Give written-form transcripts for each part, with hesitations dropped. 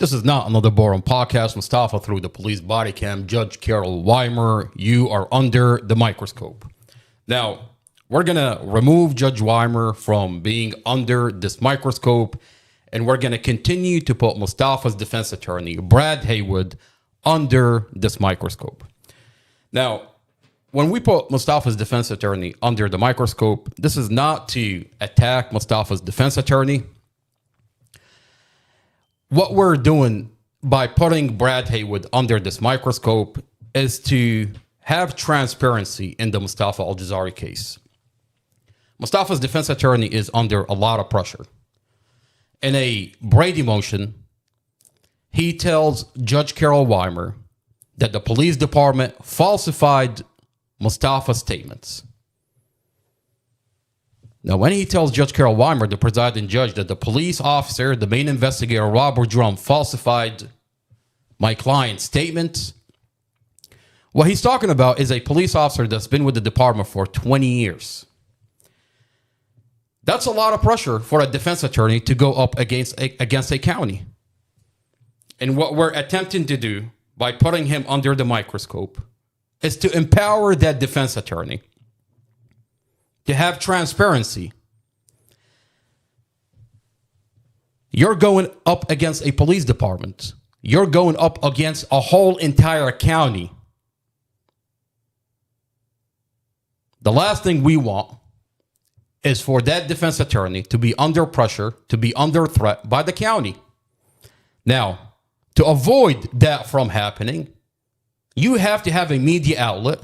This is not another boring podcast. Mustafa through the police body cam. Judge Carol Weimer, you are under the microscope. Now, we're going to remove Judge Weimer from being under this microscope, and we're going to continue to put Mustafa's defense attorney, Brad Haywood, under this microscope. Now, when we put Mustafa's defense attorney under the microscope, this is not to attack Mustafa's defense attorney. What we're doing by putting Brad Haywood under this microscope is to have transparency in the Mustafa Aljazairi case. Mustafa's defense attorney is under a lot of pressure. In a Brady motion, he tells Judge Carol Weimer that the police department falsified Mustafa's statements. Now, when he tells Judge Carol Weimer, the presiding judge, that the police officer, the main investigator, Robert Drum, falsified my client's statements, what he's talking about is a police officer that's been with the department for 20 years. That's a lot of pressure for a defense attorney to go up against a county. And what we're attempting to do by putting him under the microscope is to empower that defense attorney to have transparency. You're going up against a police department. You're going up against a whole entire county. The last thing we want is for that defense attorney to be under pressure, to be under threat by the county. Now, to avoid that from happening, you have to have a media outlet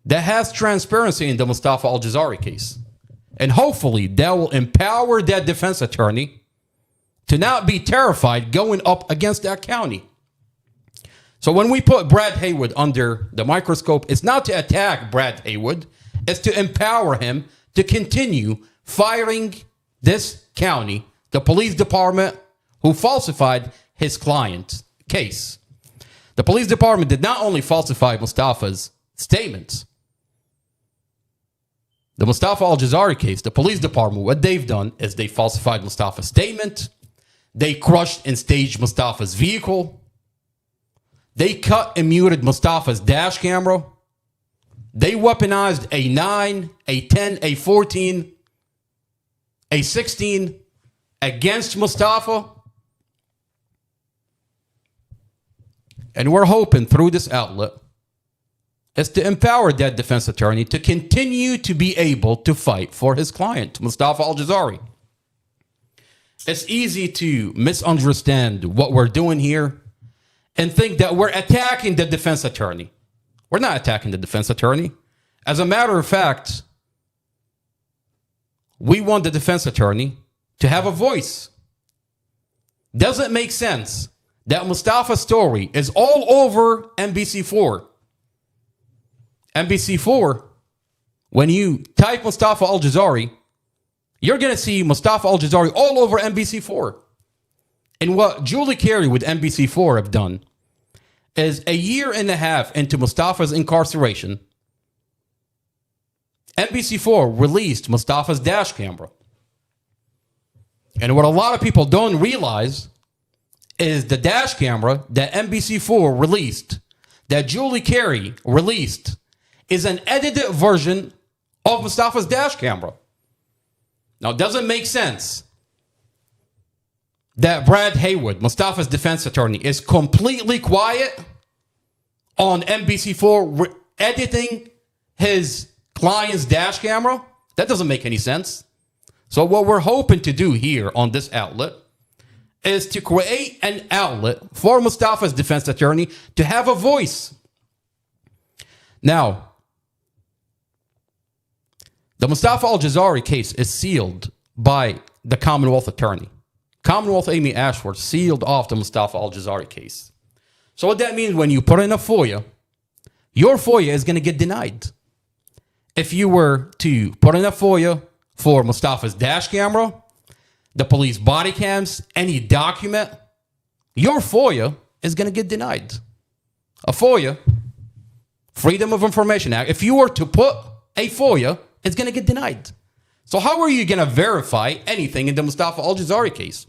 that has transparency in the Mustafa Aljazairi case. And hopefully that will empower that defense attorney to not be terrified going up against that county. So when we put Brad Haywood under the microscope, it's not to attack Brad Haywood, it's to empower him to continue firing this county, the police department who falsified his client's case. The police department did not only falsify Mustafa's statements. The Mustafa Aljazairi case, the police department, what they've done is they falsified Mustafa's statement. They crushed and staged Mustafa's vehicle. They cut and muted Mustafa's dash camera. They weaponized a 9, a 10, a 14, a 16 against Mustafa. And we're hoping through this outlet is to empower that defense attorney to continue to be able to fight for his client, Mustafa Aljazairi. It's easy to misunderstand what we're doing here and think that we're attacking the defense attorney. We're not attacking the defense attorney. As a matter of fact, we want the defense attorney to have a voice. Doesn't make sense that Mustafa's story is all over NBC4. NBC4, when you type Mustafa Aljazairi, you're going to see Mustafa Aljazairi all over NBC4. And what Julie Carey with NBC4 have done is a year and a half into Mustafa's incarceration, NBC4 released Mustafa's dash camera. And what a lot of people don't realize is the dash camera that NBC4 released, that Julie Carey released, is an edited version of Mustafa's dash camera. Now, it doesn't make sense that Brad Haywood, Mustafa's defense attorney, is completely quiet on NBC4 editing his client's dash camera. That doesn't make any sense. So what we're hoping to do here on this outlet is to create an outlet for Mustafa's defense attorney to have a voice. Now, the Mustafa Aljazairi case is sealed by the Commonwealth attorney. Commonwealth Amy Ashworth sealed off the Mustafa Aljazairi case. So what that means, when you put in a FOIA, your FOIA is going to get denied. If you were to put in a FOIA for Mustafa's dash camera, the police body cams, any document, your FOIA is going to get denied. A FOIA, Freedom of Information Act, if you were to put a FOIA, it's going to get denied. So how are you going to verify anything in the Mustafa Aljazairi case?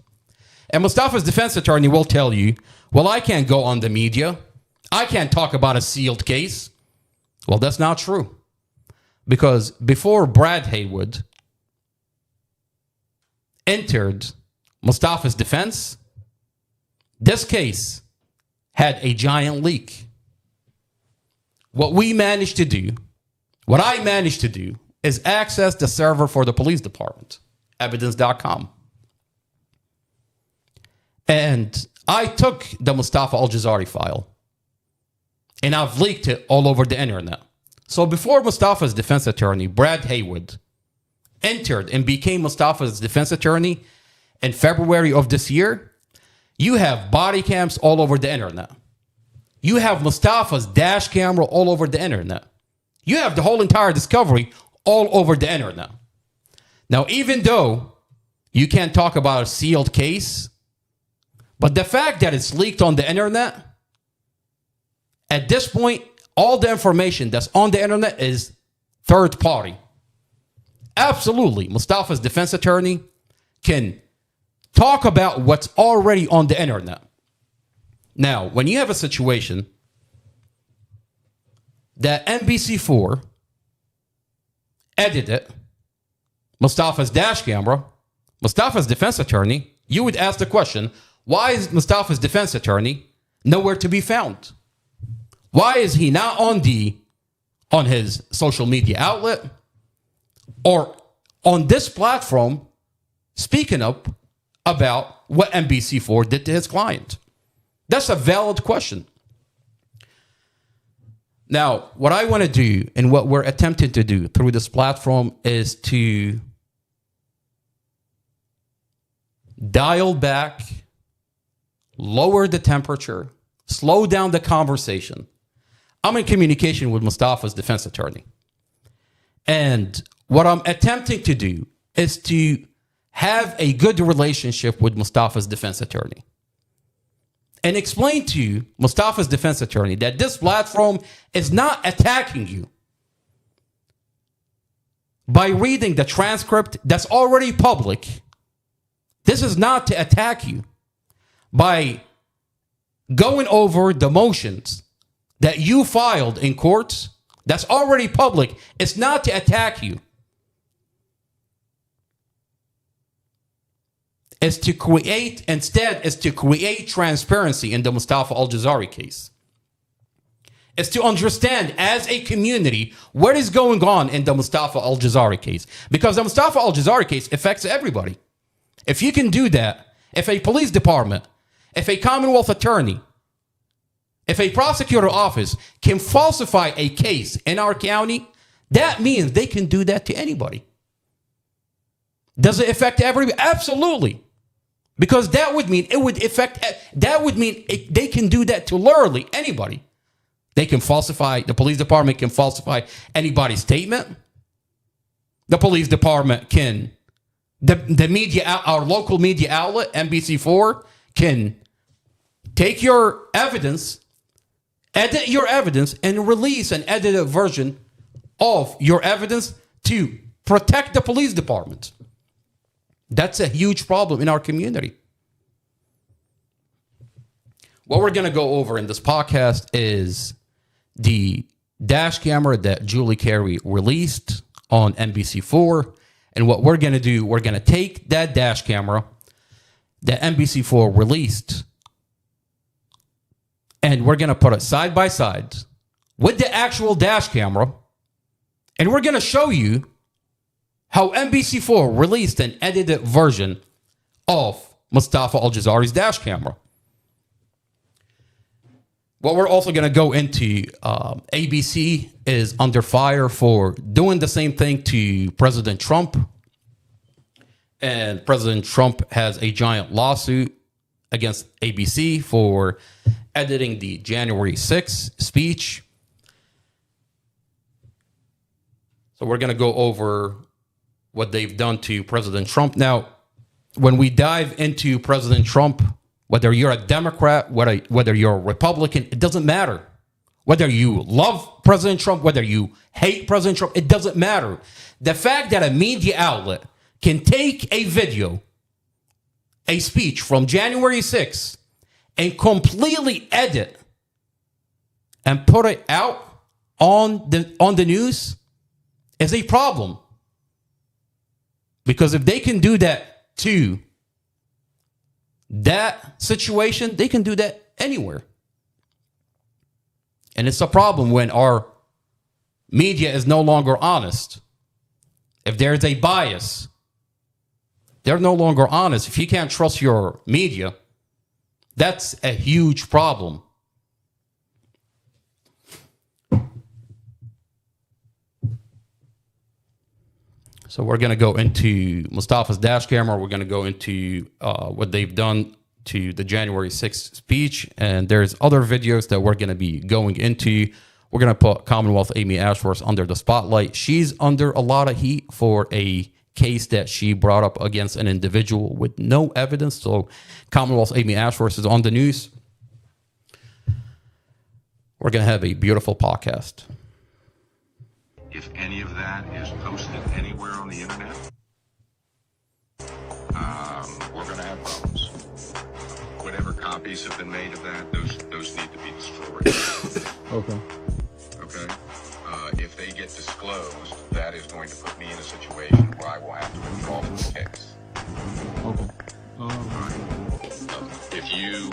And Mustafa's defense attorney will tell you, well, I can't go on the media. I can't talk about a sealed case. Well, that's not true. Because before Brad Haywood entered Mustafa's defense, this case had a giant leak. What I managed to do is access the server for the police department, evidence.com. And I took the Mustafa Aljazairi file and I've leaked it all over the internet. So before Mustafa's defense attorney, Brad Haywood, entered and became Mustafa's defense attorney in February of this year, you have body cams all over the internet. You have Mustafa's dash camera all over the internet. You have the whole entire discovery all over the internet. Now, even though you can't talk about a sealed case, but the fact that it's leaked on the internet, at this point, all the information that's on the internet is third party. Absolutely, Mustafa's defense attorney can talk about what's already on the internet. Now, when you have a situation that NBC4 edited Mustafa's dash camera, Mustafa's defense attorney, you would ask the question, why is Mustafa's defense attorney nowhere to be found? Why is he not on his social media outlet or on this platform speaking up about what NBC4 did to his client? That's a valid question. Now, what I want to do and what we're attempting to do through this platform is to dial back, lower the temperature, slow down the conversation. I'm in communication with Mustafa's defense attorney. And what I'm attempting to do is to have a good relationship with Mustafa's defense attorney and explain to Mustafa's defense attorney that this platform is not attacking you by reading the transcript that's already public. This is not to attack you by going over the motions that you filed in courts that's already public. It's not to attack you. Is to create transparency in the Mustafa Aljazairi case. Is to understand as a community what is going on in the Mustafa Aljazairi case. Because the Mustafa Aljazairi case affects everybody. If you can do that, if a police department, if a Commonwealth attorney, if a prosecutor office can falsify a case in our county, that means they can do that to anybody. Does it affect everybody? Absolutely. Because that would mean they can do that to literally anybody. They can falsify, the police department can falsify anybody's statement. The police department can, the media, our local media outlet, NBC4, can take your evidence, edit your evidence, and release an edited version of your evidence to protect the police department. That's a huge problem in our community. What we're going to go over in this podcast is the dash camera that Julie Carey released on NBC4. And what we're going to do, we're going to take that dash camera that NBC4 released, and we're going to put it side by side with the actual dash camera. And we're going to show you how NBC4 released an edited version of Mustafa Aljazairi's dash camera. What we're also going to go into, ABC is under fire for doing the same thing to President Trump. And President Trump has a giant lawsuit against ABC for editing the January 6th speech. So we're going to go over what they've done to President Trump. Now, when we dive into President Trump, whether you're a Democrat, whether you're a Republican, it doesn't matter. Whether you love President Trump, whether you hate President Trump, it doesn't matter. The fact that a media outlet can take a video a speech from January 6th and completely edit and put it out on the news is a problem. Because if they can do that to that situation, they can do that anywhere. And it's a problem when our media is no longer honest. If there's a bias, they're no longer honest. If you can't trust your media, that's a huge problem. So we're going to go into Mustafa's dash camera. We're going to go into what they've done to the January 6th speech. And there's other videos that we're going to be going into. We're going to put Commonwealth Amy Ashworth under the spotlight. She's under a lot of heat for a case that she brought up against an individual with no evidence. So Commonwealth Amy Ashworth is on the news. We're going to have a beautiful podcast. If any of that is posted anywhere on the internet, we're going to have problems. Whatever copies have been made of that, those need to be destroyed. Okay. Okay? If they get disclosed, that is going to put me in a situation where I will have to withdraw from the case. Okay. If you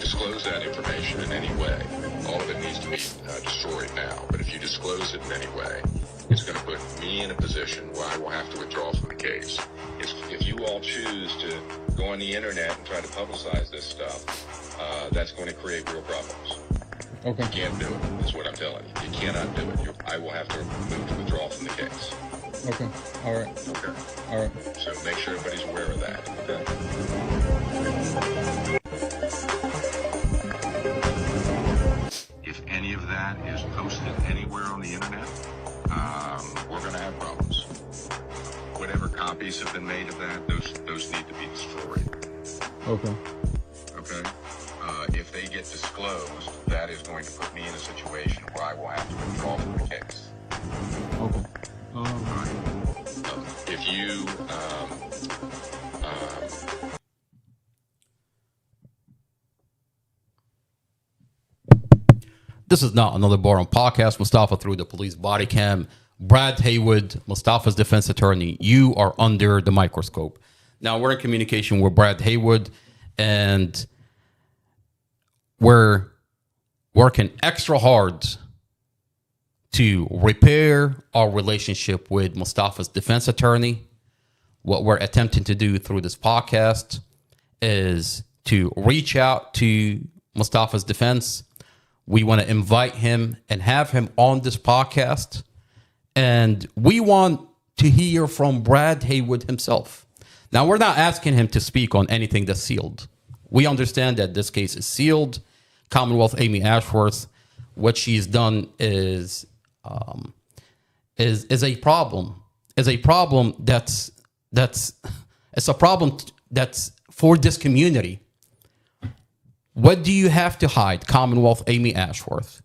disclose that information in any way, all of it needs to be destroyed now. But if you disclose it in any way, it's going to put me in a position where I will have to withdraw from the case. If you all choose to go on the internet and try to publicize this stuff, that's going to create real problems. Okay. You can't do it, is what I'm telling you. You cannot do it. I will have to move to withdraw from the case. Okay. All right. Okay. All right. So make sure everybody's aware of that. Okay. If any of that is posted anywhere on the internet, we're going to have problems. Whatever copies have been made of that, those need to be destroyed. Okay. Okay? If they get disclosed, that is going to put me in a situation where I will have to withdraw from the case. Okay. If you This is not another boring podcast. Mustafa through the police body cam. Brad Haywood, Mustafa's defense attorney, you are under the microscope. Now, we're in communication with Brad Haywood, and we're working extra hard to repair our relationship with Mustafa's defense attorney. What we're attempting to do through this podcast is to reach out to Mustafa's defense. We want to invite him and have him on this podcast. And we want to hear from Brad Haywood himself. Now, we're not asking him to speak on anything that's sealed. We understand that this case is sealed. Commonwealth Amy Ashworth, what she's done is a problem. Is a problem that's it's a problem that's for this community. What do you have to hide, Commonwealth Amy Ashworth?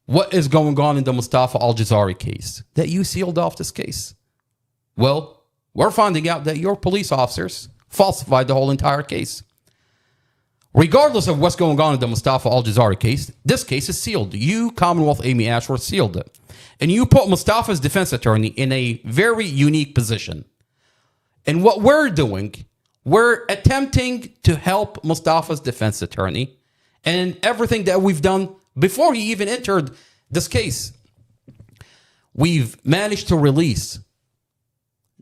What is going on in the Mustafa Aljazairi case that you sealed off this case? Well, we're finding out that your police officers falsified the whole entire case. Regardless of what's going on in the Mustafa Aljazairi case, this case is sealed. You, Commonwealth Amy Ashworth, sealed it. And you put Mustafa's defense attorney in a very unique position. And what we're doing, we're attempting to help Mustafa's defense attorney and everything that we've done before he even entered this case. We've managed to release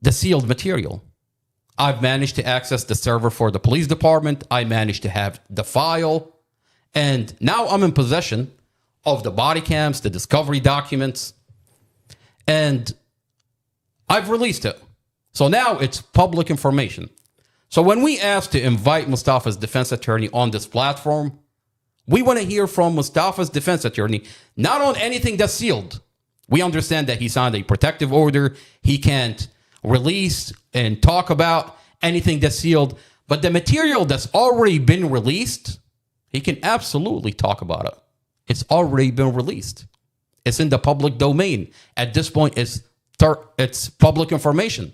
the sealed material. I've managed to access the server for the police department. I managed to have the file. And now I'm in possession of the body cams, the discovery documents. And I've released it. So now it's public information. So when we asked to invite Mustafa's defense attorney on this platform, we want to hear from Mustafa's defense attorney, not on anything that's sealed. We understand that he signed a protective order. He can't release and talk about anything that's sealed. But the material that's already been released, he can absolutely talk about it. It's already been released. It's in the public domain. At this point, it's public information.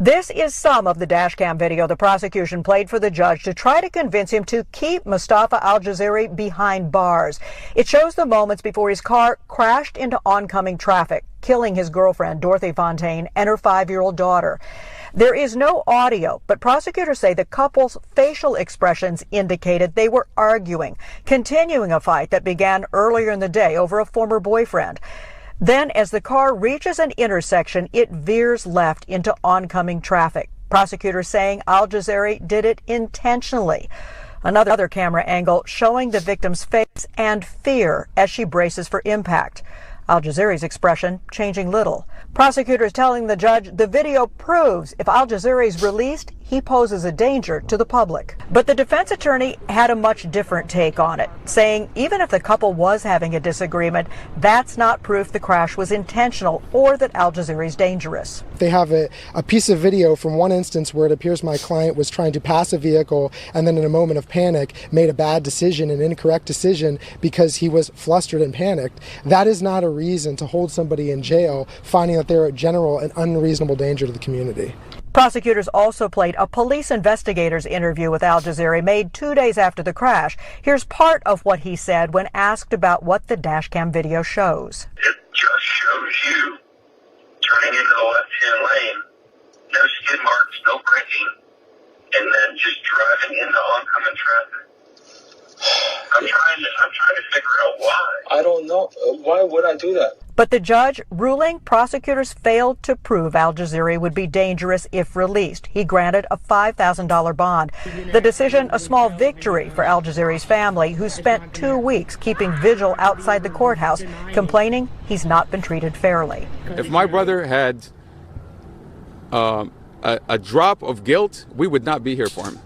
This is some of the dashcam video the prosecution played for the judge to try to convince him to keep Mustafa Aljazairi behind bars. It shows the moments before his car crashed into oncoming traffic, killing his girlfriend, Dorothy Fontaine, and her 5-year-old daughter. There is no audio, but prosecutors say the couple's facial expressions indicated they were arguing, continuing a fight that began earlier in the day over a former boyfriend. Then, as the car reaches an intersection, it veers left into oncoming traffic. Prosecutors saying Aljazairi did it intentionally. Another camera angle showing the victim's face and fear as she braces for impact. Aljazairi's expression changing little. Prosecutors telling the judge the video proves if Aljazairi is released, he poses a danger to the public. But the defense attorney had a much different take on it, saying even if the couple was having a disagreement, that's not proof the crash was intentional or that Aljazairi is dangerous. They have a piece of video from one instance where it appears my client was trying to pass a vehicle and then in a moment of panic made a bad decision, an incorrect decision, because he was flustered and panicked. That is not a reason to hold somebody in jail, finding that they're a general and unreasonable danger to the community. Prosecutors also played a police investigator's interview with Aljazairi made 2 days after the crash. Here's part of what he said when asked about what the dashcam video shows. It just shows you turning into the left-hand lane, no skid marks, no braking, and then just driving into oncoming traffic. I'm trying to figure out why. I don't know. Why would I do that? But the judge ruling prosecutors failed to prove Aljazairi would be dangerous if released. He granted a $5,000 bond. The decision, a small victory for Aljazairi's family, who spent 2 weeks keeping vigil outside the courthouse, complaining he's not been treated fairly. If my brother had a drop of guilt, we would not be here for him.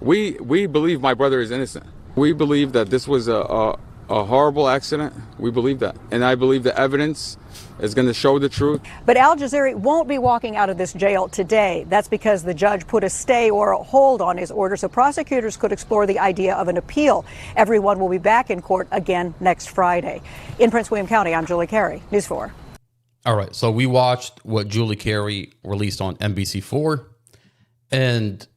We believe my brother is innocent. We believe that this was a horrible accident. We believe that. And I believe the evidence is going to show the truth. But Aljazairi won't be walking out of this jail today. That's because the judge put a stay or a hold on his order so prosecutors could explore the idea of an appeal. Everyone will be back in court again next Friday. In Prince William County, I'm Julie Carey, News 4. All right, so we watched what Julie Carey released on NBC4, and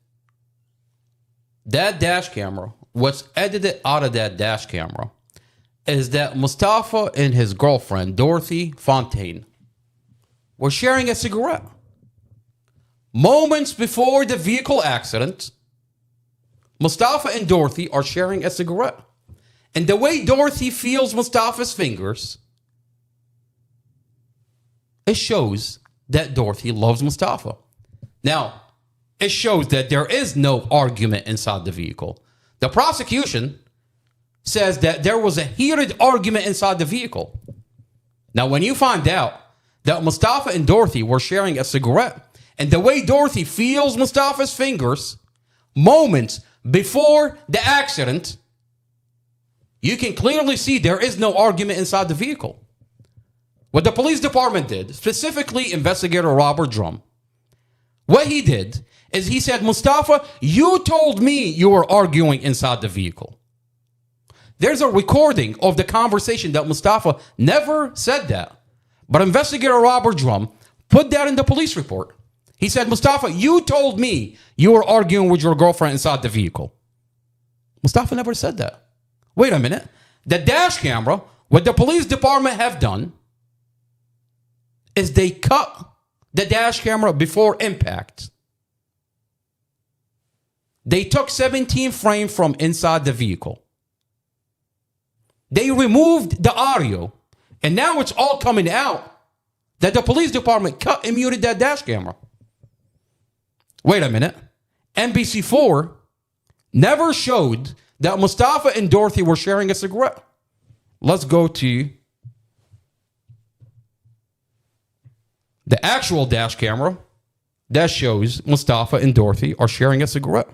that dash camera, what's edited out of that dash camera is that Mustafa and his girlfriend, Dorothy Fontaine, were sharing a cigarette. Moments before the vehicle accident, Mustafa and Dorothy are sharing a cigarette. And the way Dorothy feels Mustafa's fingers, it shows that Dorothy loves Mustafa. Now, it shows that there is no argument inside the vehicle. The prosecution says that there was a heated argument inside the vehicle. Now, when you find out that Mustafa and Dorothy were sharing a cigarette, and the way Dorothy feels Mustafa's fingers moments before the accident, you can clearly see there is no argument inside the vehicle. What the police department did, specifically investigator Robert Drum, what he did is he said, Mustafa, you told me you were arguing inside the vehicle. There's a recording of the conversation that Mustafa never said that. But investigator Robert Drum put that in the police report. He said, Mustafa, you told me you were arguing with your girlfriend inside the vehicle. Mustafa never said that. Wait a minute. The dash camera, what the police department have done is they cut the dash camera before impact. They took 17 frames from inside the vehicle. They removed the audio, and now it's all coming out that the police department cut and muted that dash camera. Wait a minute. NBC4 never showed that Mustafa and Dorothy were sharing a cigarette. Let's go to the actual dash camera that shows Mustafa and Dorothy are sharing a cigarette.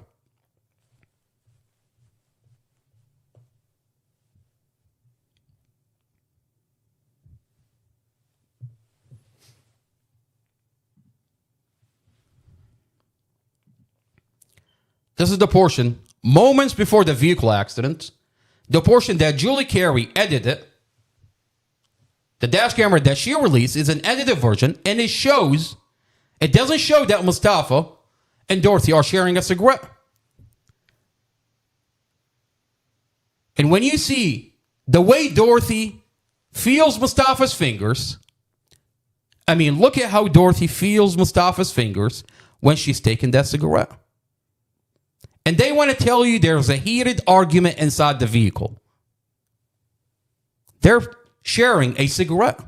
This is the portion moments before the vehicle accident, the portion that Julie Carey edited. The dash camera that she released is an edited version, and it shows It doesn't show that Mustafa and Dorothy are sharing a cigarette. And when you see the way Dorothy feels Mustafa's fingers, I mean, look at how Dorothy feels Mustafa's fingers when she's taking that cigarette. And they want to tell you there's a heated argument inside the vehicle. They're sharing a cigarette.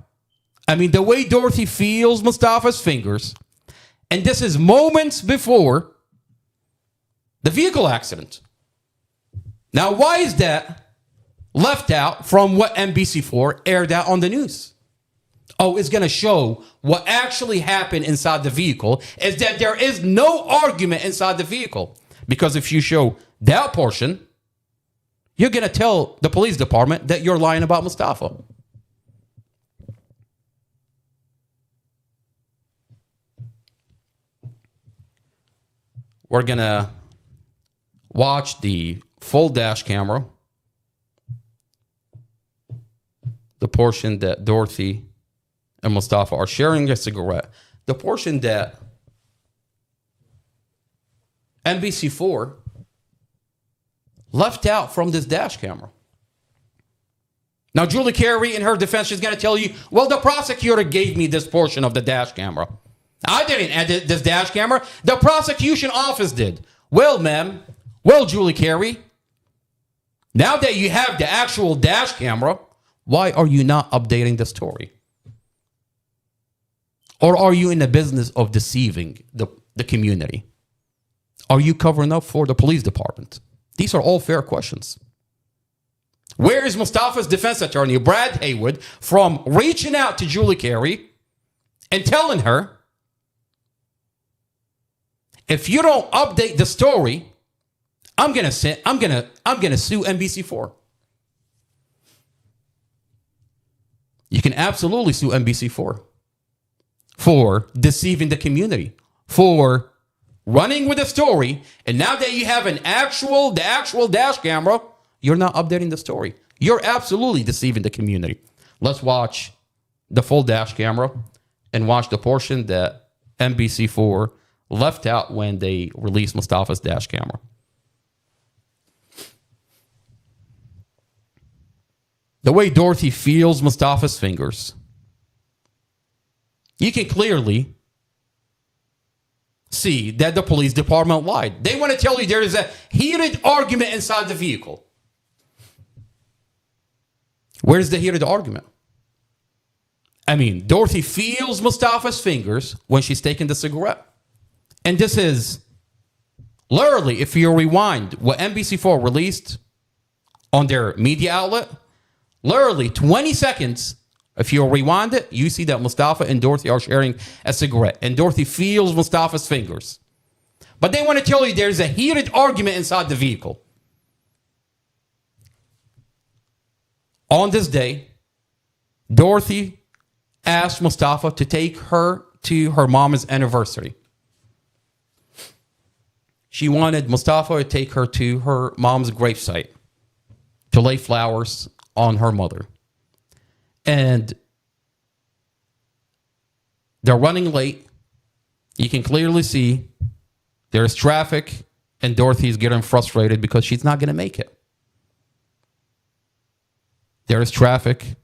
I mean, the way Dorothy feels Mustafa's fingers, and this is moments before the vehicle accident. Now, why is that left out from what NBC4 aired out on the news? Oh, it's going to show what actually happened inside the vehicle is that there is no argument inside the vehicle. Because if you show that portion, you're going to tell the police department that you're lying about Mustafa. We're going to watch the full dash camera, the portion that Dorothy and Mustafa are sharing a cigarette, the portion that NBC4 left out from this dash camera. Now, Julie Carey, in her defense, she's going to tell you, well, the prosecutor gave me this portion of the dash camera. I didn't edit this dash camera. The prosecution office did. Well, ma'am, well, Julie Carey, now that you have the actual dash camera, why are you not updating the story? Or are you in the business of deceiving the community? Are you covering up for the police department? These are all fair questions. Where is Mustafa's defense attorney, Brad Haywood, from reaching out to Julie Carey and telling her, if you don't update the story, I'm gonna sue NBC4. You can absolutely sue NBC4 for deceiving the community, for running with a story, and now that you have the actual dash camera, you're not updating the story. You're absolutely deceiving the community. Let's watch the full dash camera and watch the portion that NBC4 left out when they released Mustafa's dash camera. The way Dorothy feels Mustafa's fingers, you can clearly see that the police department lied. They want to tell you there is a heated argument inside the vehicle. Where's the heated argument? I mean, Dorothy feels Mustafa's fingers when she's taking the cigarette. And this is literally, if you rewind what NBC4 released on their media outlet, literally 20 seconds, if you rewind it, you see that Mustafa and Dorothy are sharing a cigarette. And Dorothy feels Mustafa's fingers. But they want to tell you there's a heated argument inside the vehicle. On this day, Dorothy asked Mustafa to take her to her mom's anniversary. She wanted Mustafa to take her to her mom's gravesite to lay flowers on her mother. And they're running late. You can clearly see there's traffic, and Dorothy's getting frustrated because she's not going to make it. There is traffic.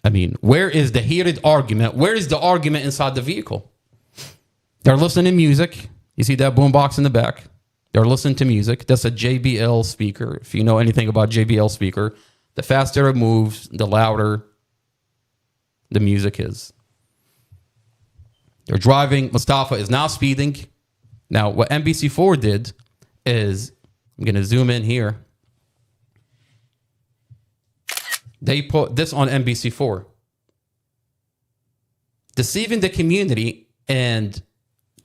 I mean, where is the heated argument? Where is the argument inside the vehicle? They're listening to music. You see that boombox in the back? They're listening to music. That's a JBL speaker. If you know anything about JBL speaker, the faster it moves, the louder the music is. They're driving. Mustafa is now speeding. Now, what NBC4 did is, I'm going to zoom in here. They put this on NBC4. Deceiving the community and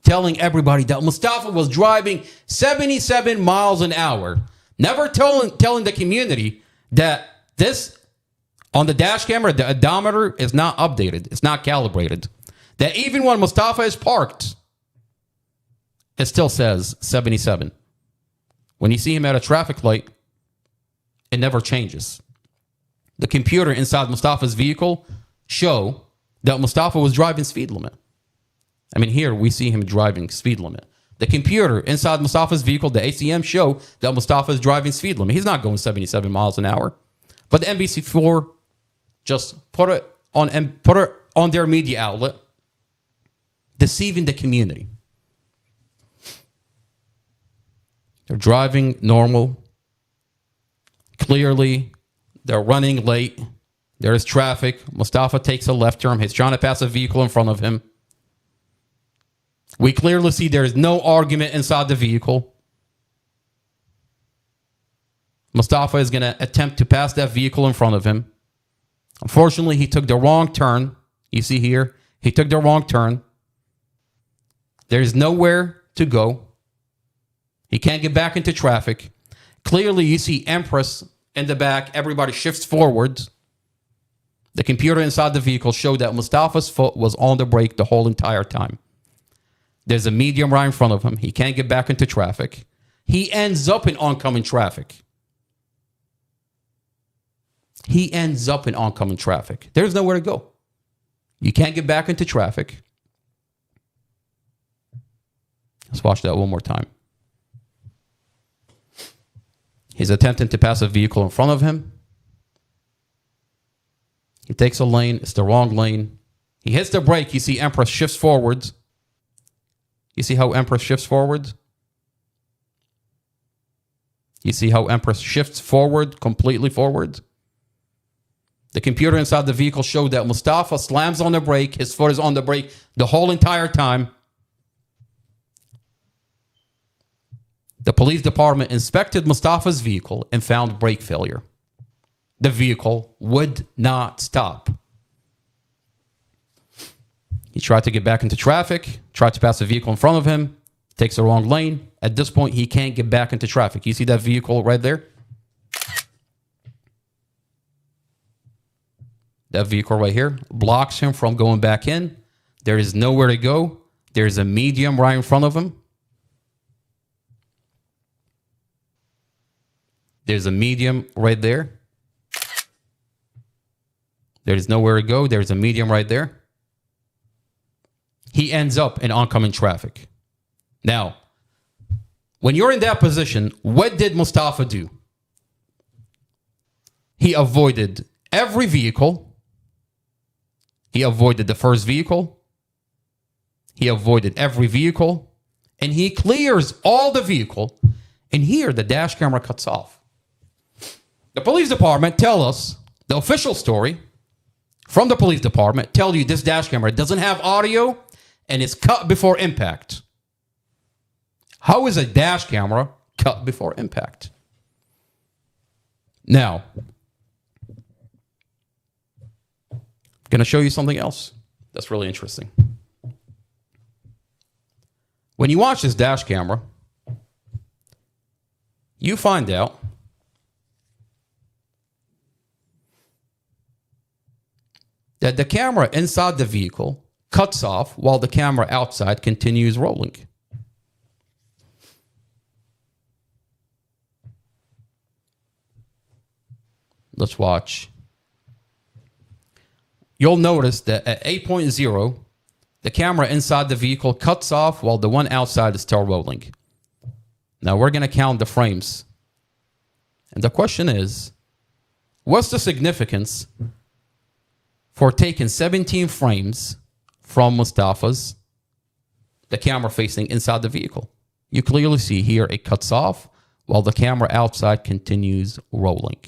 telling everybody that Mustafa was driving 77 miles an hour. Never telling the community that this, on the dash camera, the odometer is not updated. It's not calibrated. That even when Mustafa is parked, it still says 77. When you see him at a traffic light, it never changes. The computer inside Mustafa's vehicle show that Mustafa was driving speed limit. I mean, here we see him driving speed limit. The computer inside Mustafa's vehicle, the ACM, show that Mustafa is driving speed limit. He's not going 77 miles an hour. But the NBC4 just put it on their media outlet, deceiving the community. They're driving normal. Clearly, they're running late. There is traffic. Mustafa takes a left turn. He's trying to pass a vehicle in front of him. We clearly see there is no argument inside the vehicle. Mustafa is going to attempt to pass that vehicle in front of him. Unfortunately, he took the wrong turn. You see here, he took the wrong turn. There's nowhere to go. He can't get back into traffic. Clearly, you see Empress in the back. Everybody shifts forwards. The computer inside the vehicle showed that Mustafa's foot was on the brake the whole entire time. There's a medium right in front of him. He can't get back into traffic. He ends up in oncoming traffic. There's nowhere to go. You can't get back into traffic. Let's watch that one more time. He's attempting to pass a vehicle in front of him. He takes a lane. It's the wrong lane. He hits the brake. You see Empress shifts forwards. You see how Empress shifts forwards? You see how Empress shifts forward, completely forward? The computer inside the vehicle showed that Mustafa slams on the brake. His foot is on the brake the whole entire time. The police department inspected Mustafa's vehicle and found brake failure. The vehicle would not stop. He tried to get back into traffic, tried to pass a vehicle in front of him, takes the wrong lane. At this point, he can't get back into traffic. You see that vehicle right there? That vehicle right here blocks him from going back in. There is nowhere to go. There's a medium right in front of him. There's a medium right there. There's nowhere to go. There's a medium right there. He ends up in oncoming traffic. Now, when you're in that position, what did Mustafa do? He avoided every vehicle. He avoided the first vehicle. He avoided every vehicle. And he clears all the vehicle. And here, the dash camera cuts off. The police department tell us, the official story from the police department, tell you this dash camera doesn't have audio and it's cut before impact. How is a dash camera cut before impact? Now, I'm going to show you something else that's really interesting. When you watch this dash camera, you find out that the camera inside the vehicle cuts off while the camera outside continues rolling. Let's watch. You'll notice that at 8.0, the camera inside the vehicle cuts off while the one outside is still rolling. Now we're going to count the frames. And the question is, what's the significance for taking 17 frames from Mustafa's, the camera facing inside the vehicle? You clearly see here it cuts off while the camera outside continues rolling.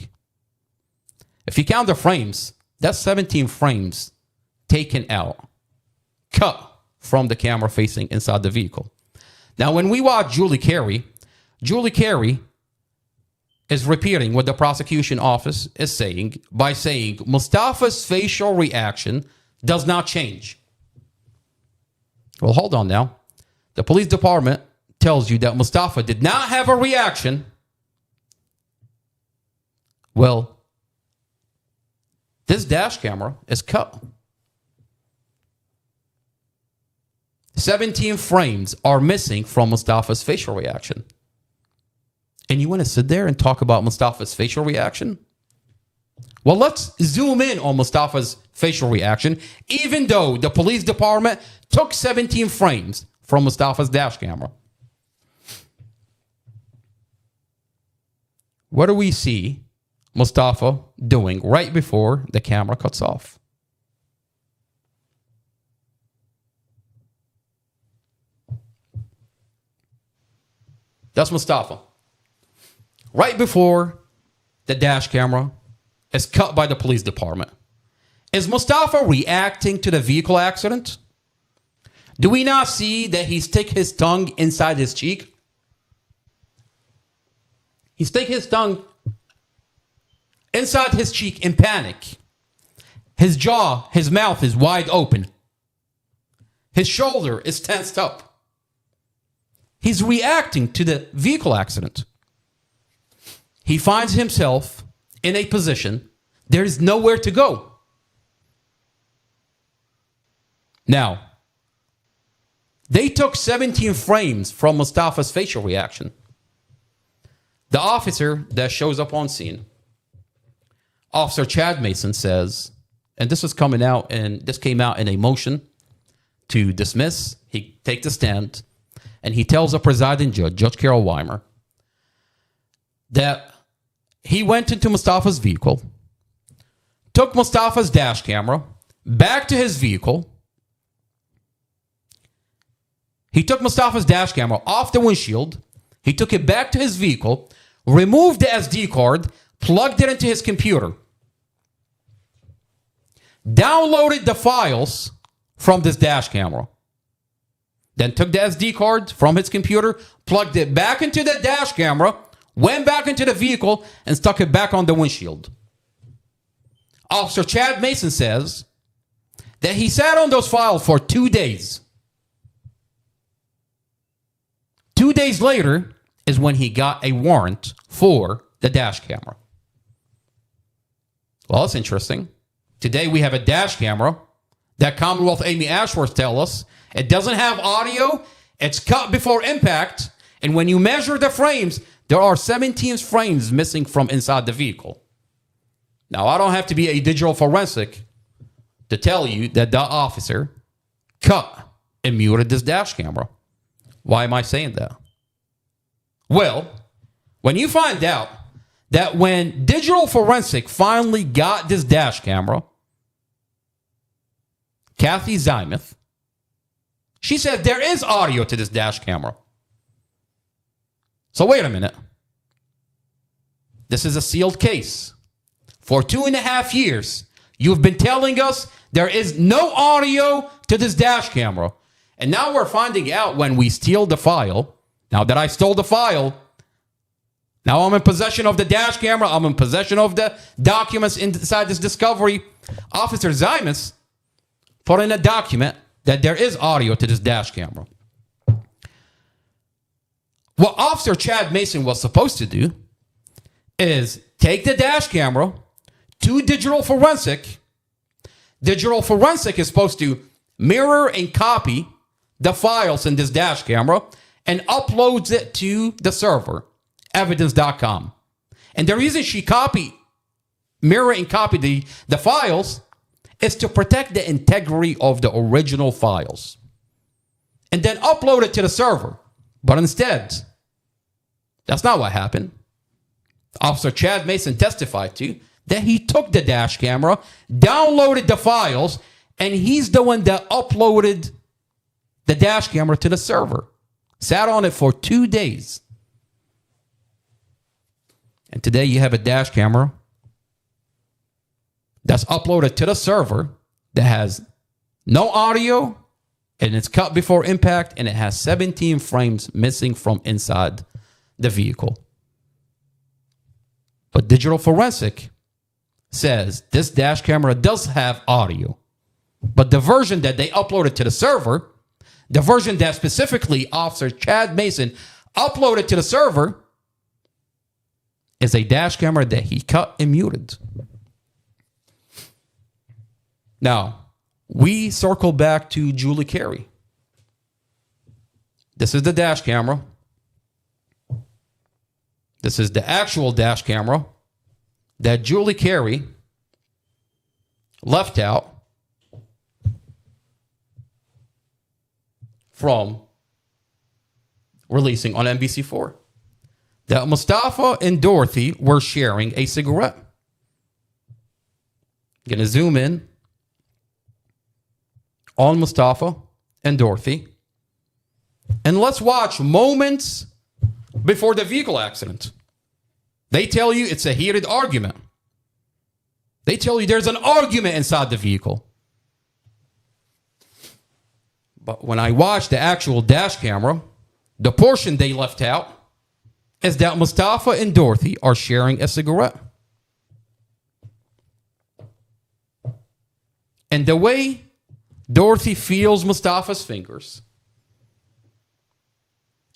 If you count the frames, that's 17 frames taken out, cut from the camera facing inside the vehicle. Now, when we watch Julie Carey is repeating what the prosecution office is saying by saying Mustafa's facial reaction does not change. Well, hold on now. The police department tells you that Mustafa did not have a reaction. Well, this dash camera is cut. 17 frames are missing from Mustafa's facial reaction. And you want to sit there and talk about Mustafa's facial reaction? Well, let's zoom in on Mustafa's facial reaction, even though the police department took 17 frames from Mustafa's dash camera. What do we see Mustafa doing right before the camera cuts off? That's Mustafa. Right before the dash camera is cut by the police department. Is Mustafa reacting to the vehicle accident? Do we not see that he stick his tongue inside his cheek? He stick his tongue inside his cheek in panic. His jaw, his mouth is wide open. His shoulder is tensed up. He's reacting to the vehicle accident. He finds himself in a position there is nowhere to go. Now, they took 17 frames from Mustafa's facial reaction. The officer that shows up on scene, Officer Chad Mason, says, and this came out in a motion to dismiss. He takes the stand, and he tells the presiding judge, Judge Carol Weimer, that he went into Mustafa's vehicle, took Mustafa's dash camera back to his vehicle. He took Mustafa's dash camera off the windshield. He took it back to his vehicle, removed the SD card, plugged it into his computer, downloaded the files from this dash camera, then took the SD card from his computer, plugged it back into the dash camera, went back into the vehicle, and stuck it back on the windshield. Officer Chad Mason says that he sat on those files for 2 days. 2 days later is when he got a warrant for the dash camera. Well, that's interesting. Today we have a dash camera that Commonwealth Amy Ashworth tells us it doesn't have audio, it's cut before impact, and when you measure the frames, there are 17 frames missing from inside the vehicle. Now, I don't have to be a digital forensic to tell you that the officer cut and muted this dash camera. Why am I saying that? Well, when you find out that when digital forensic finally got this dash camera, Kathy Zymuth, she said there is audio to this dash camera. So wait a minute. This is a sealed case. For 2.5 years, you've been telling us there is no audio to this dash camera. And now we're finding out when we steal the file. Now that I stole the file, now I'm in possession of the dash camera. I'm in possession of the documents inside this discovery. Officer Zymuth put in a document that there is audio to this dash camera. What Officer Chad Mason was supposed to do is take the dash camera to digital forensic. Digital forensic is supposed to mirror and copy the files in this dash camera and uploads it to the server, evidence.com. And the reason she mirror and copy the files is to protect the integrity of the original files and then upload it to the server. But instead, that's not what happened. Officer Chad Mason testified to that he took the dash camera, downloaded the files, and he's the one that uploaded the dash camera to the server. Sat on it for 2 days. And today you have a dash camera that's uploaded to the server that has no audio, and it's cut before impact, and it has 17 frames missing from inside the vehicle. But digital forensic says this dash camera does have audio, but the version that they uploaded to the server, the version that specifically Officer Chad Mason uploaded to the server, is a dash camera that he cut and muted. Now, we circle back to Julie Carey. This is the dash camera. This is the actual dash camera that Julie Carey left out from releasing on NBC4. That Mustafa and Dorothy were sharing a cigarette. Gonna zoom in on Mustafa and Dorothy. And let's watch moments before the vehicle accident. They tell you it's a heated argument. They tell you there's an argument inside the vehicle. But when I watch the actual dash camera, the portion they left out is that Mustafa and Dorothy are sharing a cigarette. And the way Dorothy feels Mustafa's fingers,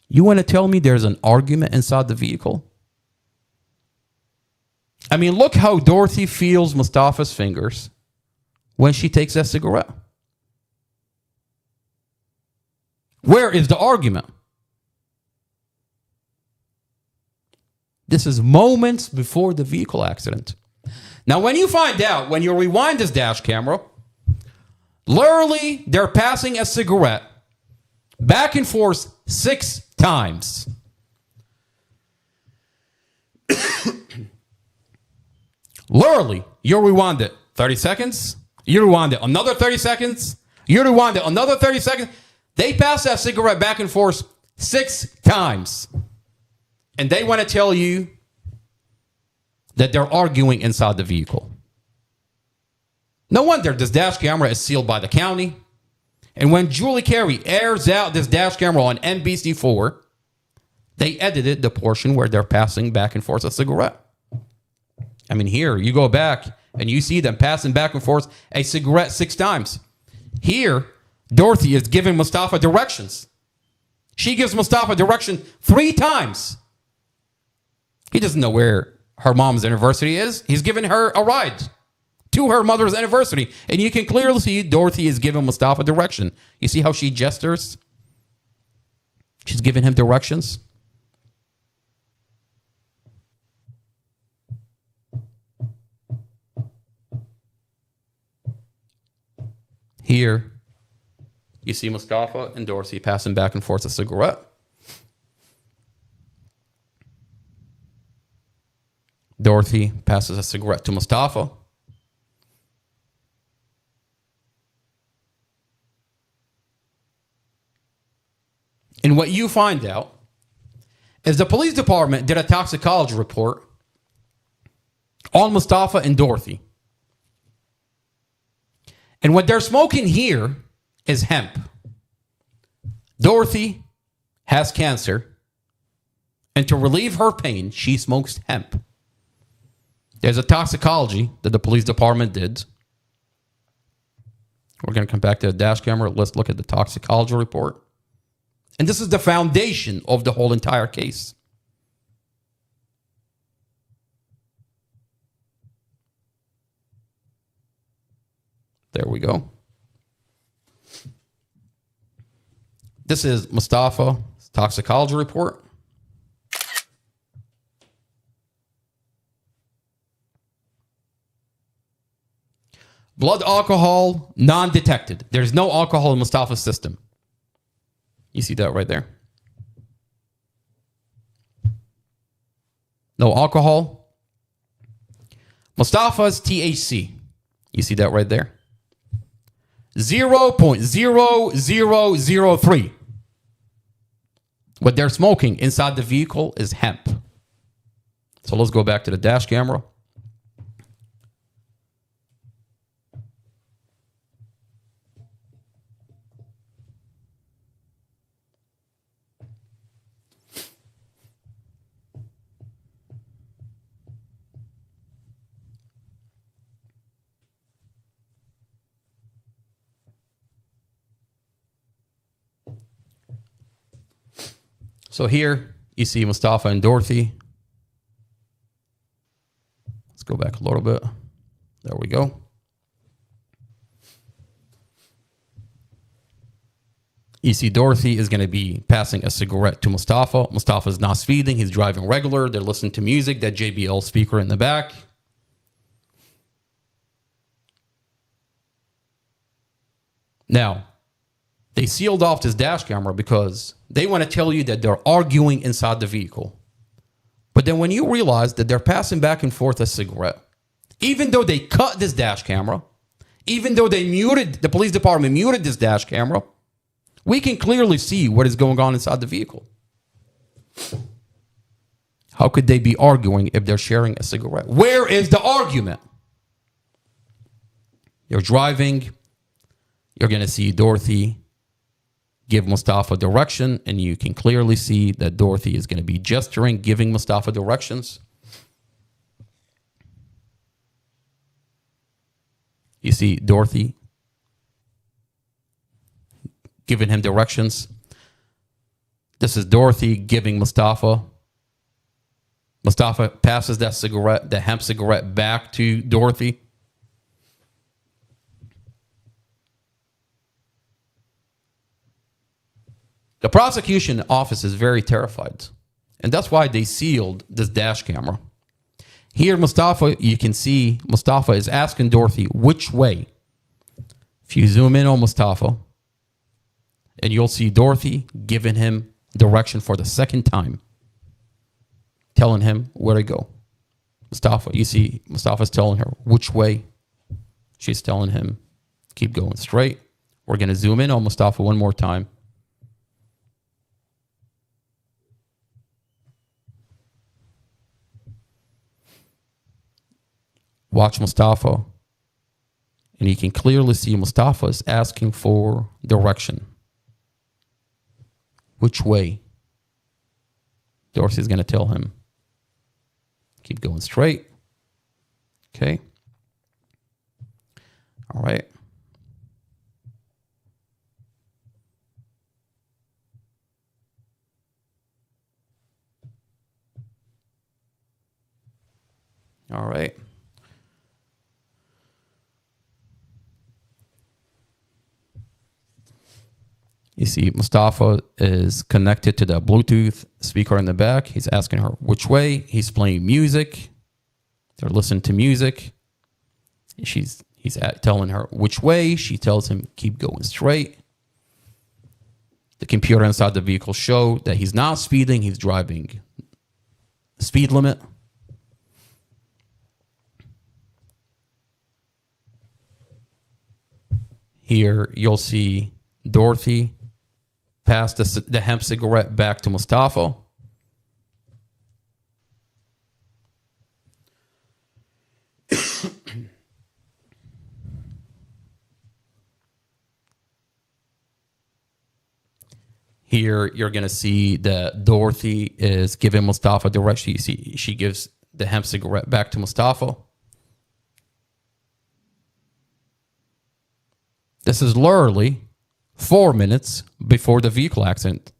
you want to tell me there's an argument inside the vehicle? I mean, look how Dorothy feels Mustafa's fingers when she takes that cigarette. Where is the argument? This is moments before the vehicle accident. Now, when you find out, when you rewind this dash camera, literally, they're passing a cigarette back and forth 6 times. Literally, you rewind it 30 seconds, you rewind it another 30 seconds, you rewind it another 30 seconds. They pass that cigarette back and forth 6 times. And they want to tell you that they're arguing inside the vehicle. No wonder this dash camera is sealed by the county. And when Julie Carey airs out this dash camera on NBC4, they edited the portion where they're passing back and forth a cigarette. I mean, here, you go back and you see them passing back and forth a cigarette 6 times. Here, Dorothy is giving Mustafa directions. She gives Mustafa direction 3 times. He doesn't know where her mom's anniversary is. He's giving her a ride to her mother's anniversary. And you can clearly see Dorothy is giving Mustafa direction. You see how she gestures? She's giving him directions. Here, you see Mustafa and Dorothy passing back and forth a cigarette. Dorothy passes a cigarette to Mustafa. And what you find out is the police department did a toxicology report on Mustafa and Dorothy. And what they're smoking here is hemp. Dorothy has cancer, and to relieve her pain, she smokes hemp. There's a toxicology that the police department did. We're going to come back to the dash camera. Let's look at the toxicology report. And this is the foundation of the whole entire case. There we go. This is Mustafa's toxicology report. Blood alcohol, non-detected. There's no alcohol in Mustafa's system. You see that right there? No alcohol. Mustafa's THC. You see that right there? 0.0003. What they're smoking inside the vehicle is hemp. So let's go back to the dash camera. So here you see Mustafa and Dorothy. Let's go back a little bit. There we go. You see Dorothy is going to be passing a cigarette to Mustafa. Mustafa's not speeding. He's driving regular. They're listening to music, that JBL speaker in the back. Now, they sealed off this dash camera because they want to tell you that they're arguing inside the vehicle. But then when you realize that they're passing back and forth a cigarette, even though they cut this dash camera, even though the police department muted this dash camera, we can clearly see what is going on inside the vehicle. How could they be arguing if they're sharing a cigarette? Where is the argument? You're driving. You're going to see Dorothy give Mustafa direction, and you can clearly see that Dorothy is going to be gesturing, giving Mustafa directions. You see Dorothy giving him directions. This is Dorothy giving Mustafa. Mustafa passes that cigarette, the hemp cigarette, back to Dorothy. The prosecution office is very terrified, and that's why they sealed this dash camera. Here, Mustafa, you can see Mustafa is asking Dorothy which way. If you zoom in on Mustafa, and you'll see Dorothy giving him direction for the second time, telling him where to go. Mustafa, you see Mustafa's telling her which way. She's telling him, keep going straight. We're going to zoom in on Mustafa one more time. Watch Mustafa, and you can clearly see Mustafa is asking for direction. Which way? Dorothy's going to tell him. Keep going straight. Okay. All right. All right. You see Mustafa is connected to the Bluetooth speaker in the back. He's asking her which way. He's playing music. They're listening to music. He's telling her which way. She tells him, keep going straight. The computer inside the vehicle show that he's not speeding. He's driving speed limit. Here you'll see Dorothy pass the hemp cigarette back to Mustafa. Here you're going to see that Dorothy is giving Mustafa direction. You see she gives the hemp cigarette back to Mustafa. This is literally 4 minutes before the vehicle accident.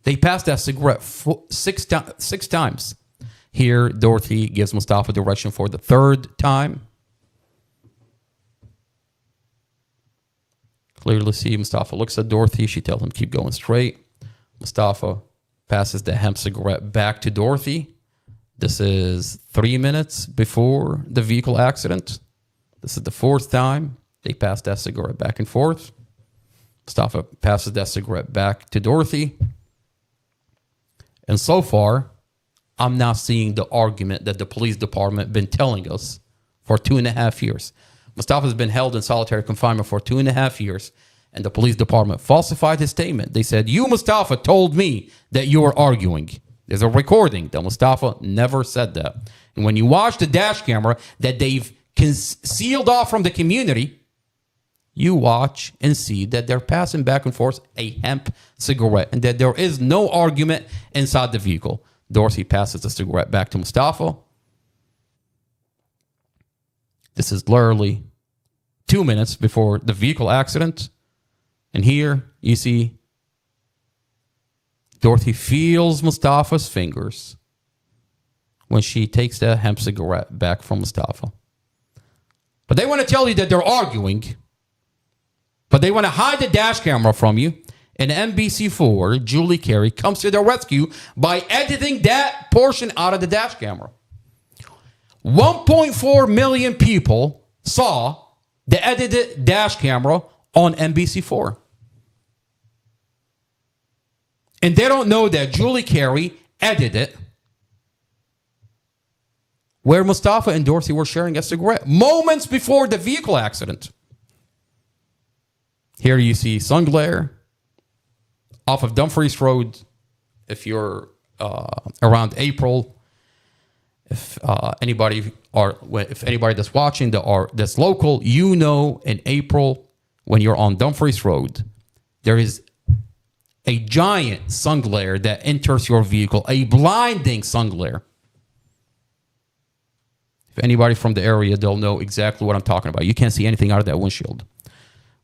They passed that cigarette six times. Here, Dorothy gives Mustafa direction for the third time. Clearly see Mustafa looks at Dorothy. She tells him, keep going straight. Mustafa passes the hemp cigarette back to Dorothy. This is 3 minutes before the vehicle accident. This is the fourth time. They pass that cigarette back and forth. Mustafa passes that cigarette back to Dorothy. And so far, I'm not seeing the argument that the police department been telling us for 2.5 years. Mustafa has been held in solitary confinement for 2.5 years, and the police department falsified his statement. They said, you, Mustafa, told me that you were arguing. There's a recording that Mustafa never said that. And when you watch the dash camera that they've sealed off from the community, you watch and see that they're passing back and forth a hemp cigarette and that there is no argument inside the vehicle. Dorothy passes the cigarette back to Mustafa. This is literally 2 minutes before the vehicle accident. And here you see Dorothy feels Mustafa's fingers when she takes the hemp cigarette back from Mustafa. But they want to tell you that they're arguing. But they want to hide the dash camera from you. And NBC4, Julie Carey, comes to their rescue by editing that portion out of the dash camera. 1.4 million people saw the edited dash camera on NBC4. And they don't know that Julie Carey edited it where Mustafa and Dorothy were sharing a cigarette moments before the vehicle accident. Here you see sun glare off of Dumfries Road. If you're around April, if anybody that's watching that's local, you know, in April when you're on Dumfries Road, there is a giant sun glare that enters your vehicle, a blinding sun glare. If anybody from the area, they'll know exactly what I'm talking about. You can't see anything out of that windshield.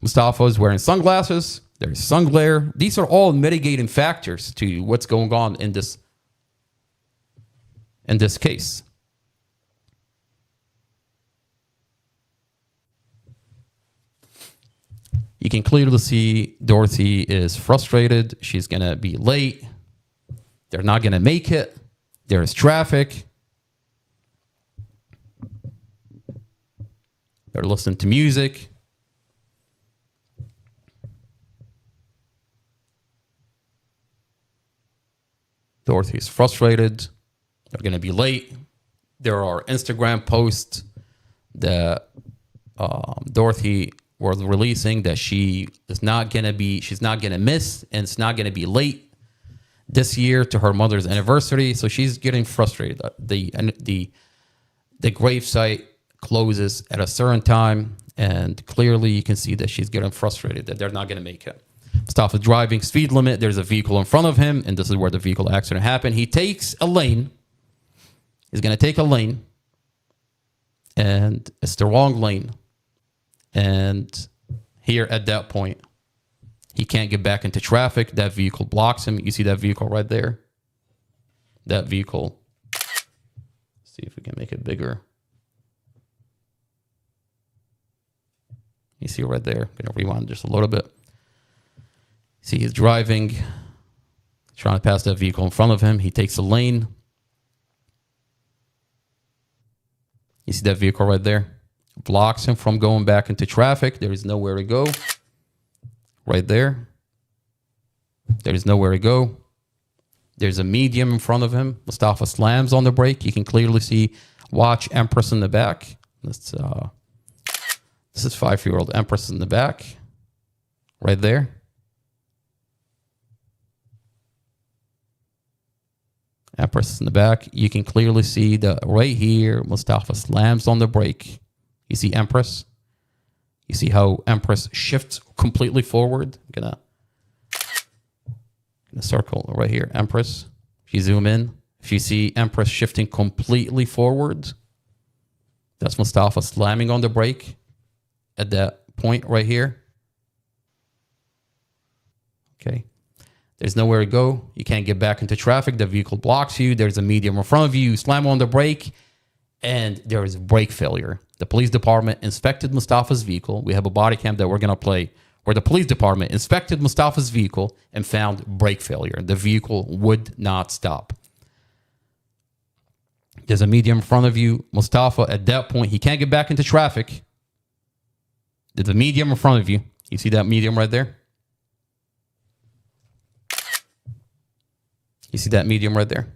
Mustafa is wearing sunglasses. There's sun glare. These are all mitigating factors to what's going on in this case. You can clearly see Dorothy is frustrated. She's going to be late. They're not going to make it. There's traffic. They're listening to music. Dorothy is frustrated. They're going to be late. There are Instagram posts that Dorothy was releasing that she's not going to miss, and it's not going to be late this year to her mother's anniversary. So she's getting frustrated. The gravesite closes at a certain time, and clearly you can see that she's getting frustrated that they're not going to make it. Mustafa driving speed limit. There's a vehicle in front of him, and this is where the vehicle accident happened. He takes a lane. He's going to take a lane, and it's the wrong lane. And here at that point, he can't get back into traffic. That vehicle blocks him. You see that vehicle right there? That vehicle. Let's see if we can make it bigger. You see right there. I'm going to rewind just a little bit. See, he's driving, trying to pass that vehicle in front of him. He takes a lane. You see that vehicle right there? Blocks him from going back into traffic. There is nowhere to go. Right there. There is nowhere to go. There's a medium in front of him. Mustafa slams on the brake. You can clearly see watch Empress in the back. This is 5-year-old Empress in the back. Right there. Empress in the back. You can clearly see that right here, Mustafa slams on the brake. You see Empress? You see how Empress shifts completely forward? I'm gonna circle right here, Empress. If you zoom in, if you see Empress shifting completely forward, that's Mustafa slamming on the brake at that point right here. Okay. There's nowhere to go. You can't get back into traffic. The vehicle blocks you. There's a medium in front of you. You slam on the brake, and there is brake failure. The police department inspected Mustafa's vehicle. We have a body cam that we're going to play where the police department inspected Mustafa's vehicle and found brake failure. The vehicle would not stop. There's a medium in front of you. Mustafa, at that point, he can't get back into traffic. There's a medium in front of you. You see that medium right there? You see that medium right there?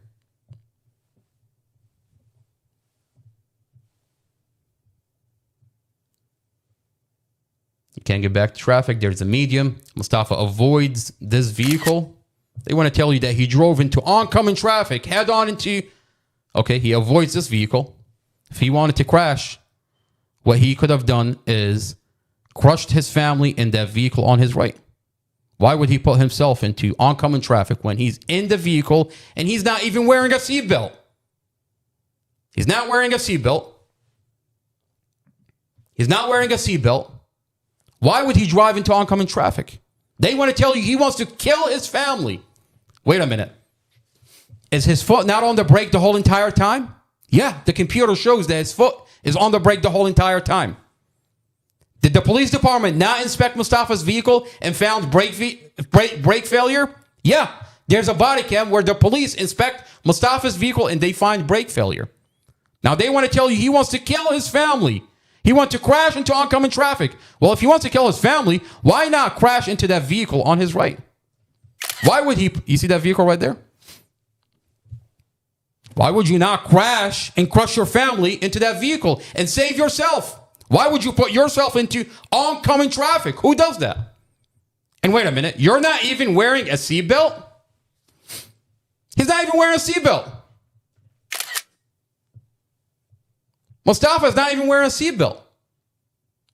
You can't get back to traffic. There's a medium. Mustafa avoids this vehicle. They want to tell you that he drove into oncoming traffic, head on into... Okay, he avoids this vehicle. If he wanted to crash, what he could have done is crushed his family in that vehicle on his right. Why would he put himself into oncoming traffic when he's in the vehicle and he's not even wearing a seatbelt? He's not wearing a seatbelt. He's not wearing a seatbelt. Why would he drive into oncoming traffic? They want to tell you he wants to kill his family. Wait a minute. Is his foot not on the brake the whole entire time? Yeah, the computer shows that his foot is on the brake the whole entire time. Did the police department not inspect Mustafa's vehicle and found brake failure? Yeah, there's a body cam where the police inspect Mustafa's vehicle and they find brake failure. Now they want to tell you he wants to kill his family. He wants to crash into oncoming traffic. Well, if he wants to kill his family, why not crash into that vehicle on his right? Why would he? You see that vehicle right there? Why would you not crash and crush your family into that vehicle and save yourself? Why would you put yourself into oncoming traffic? Who does that? And wait a minute, you're not even wearing a seatbelt? He's not even wearing a seatbelt. Mustafa's not even wearing a seatbelt.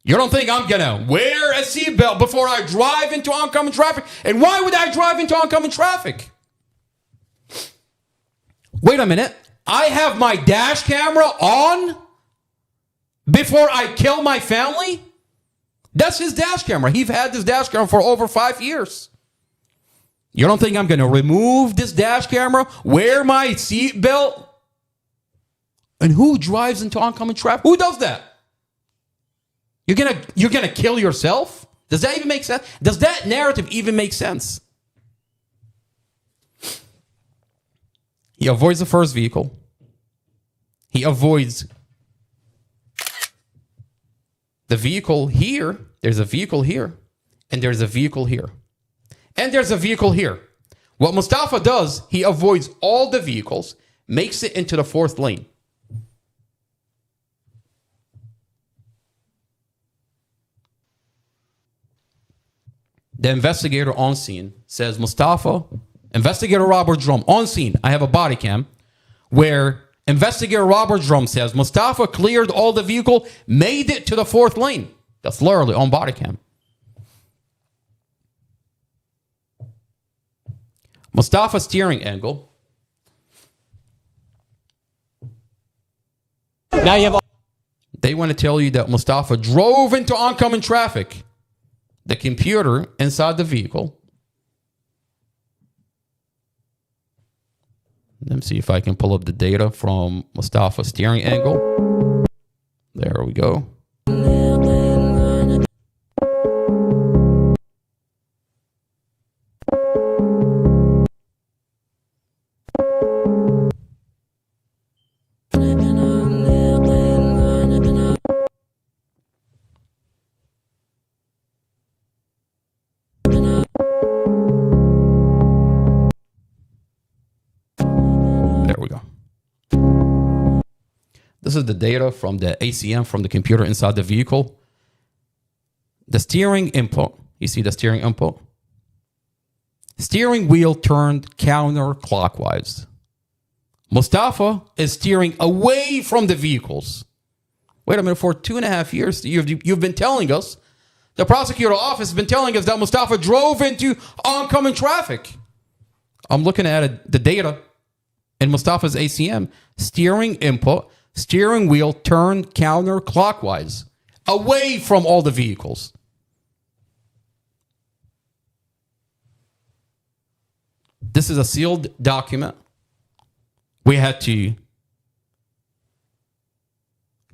You don't think I'm going to wear a seatbelt before I drive into oncoming traffic? And why would I drive into oncoming traffic? Wait a minute. I have my dash camera on before I kill my family? That's his dash camera. He's had this dash camera for over 5 years. You don't think I'm going to remove this dash camera, wear my seatbelt? And who drives into oncoming traffic? Who does that? You're gonna kill yourself? Does that even make sense? Does that narrative even make sense? He avoids the first vehicle. He avoids the vehicle here. There's a vehicle here. And there's a vehicle here. And there's a vehicle here. What Mustafa does, he avoids all the vehicles, makes it into the fourth lane. The investigator on scene says, Mustafa, investigator Robert Drum on scene. I have a body cam where investigator Robert Drum says Mustafa cleared all the vehicle, made it to the fourth lane. That's literally on body cam. Mustafa's steering angle. Now you have. They want to tell you that Mustafa drove into oncoming traffic. The computer inside the vehicle. Let me see if I can pull up the data from Mustafa's steering angle. There we go. This is the data from the ACM from the computer inside the vehicle. The steering input. You see the steering input? Steering wheel turned counterclockwise. Mustafa is steering away from the vehicles. Wait a minute, for 2.5 years, you've been telling us, the prosecutor office has been telling us that Mustafa drove into oncoming traffic. I'm looking at the data in Mustafa's ACM. Steering input. Steering wheel turned counterclockwise, away from all the vehicles. This is a sealed document. We had to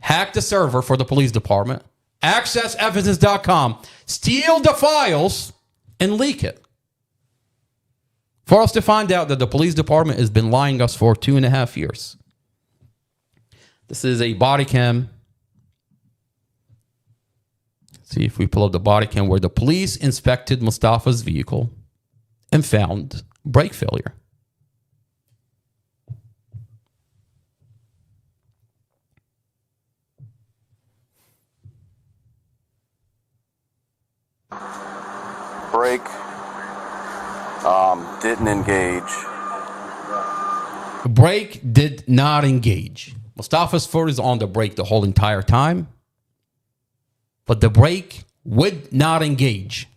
hack the server for the police department, access evidence.com, steal the files, and leak it. For us to find out that the police department has been lying us for 2.5 years. This is a body cam. Let's see if we pull up the body cam where the police inspected Mustafa's vehicle and found brake failure. Brake didn't engage. Brake did not engage. Mustafa's foot is on the brake the whole entire time, but the brake would not engage.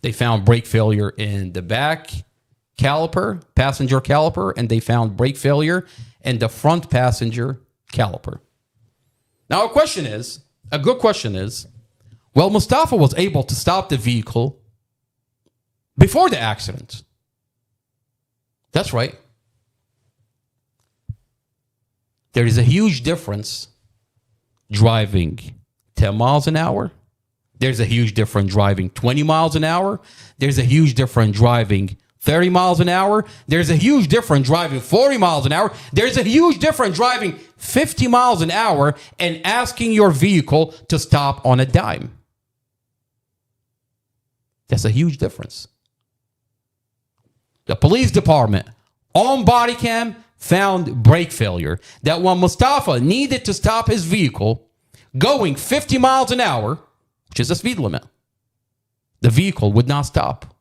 They found brake failure in the back caliper, passenger caliper, and they found brake failure in the front passenger caliper. Now, a good question is, well, Mustafa was able to stop the vehicle before the accident. That's right. There is a huge difference driving 10 miles an hour. There's a huge difference driving 20 miles an hour. There's a huge difference driving 30 miles an hour. There's a huge difference driving 40 miles an hour. There's a huge difference driving 50 miles an hour and asking your vehicle to stop on a dime. That's a huge difference. The police department on body cam found brake failure. That when Mustafa needed to stop his vehicle going 50 miles an hour, which is the speed limit, the vehicle would not stop.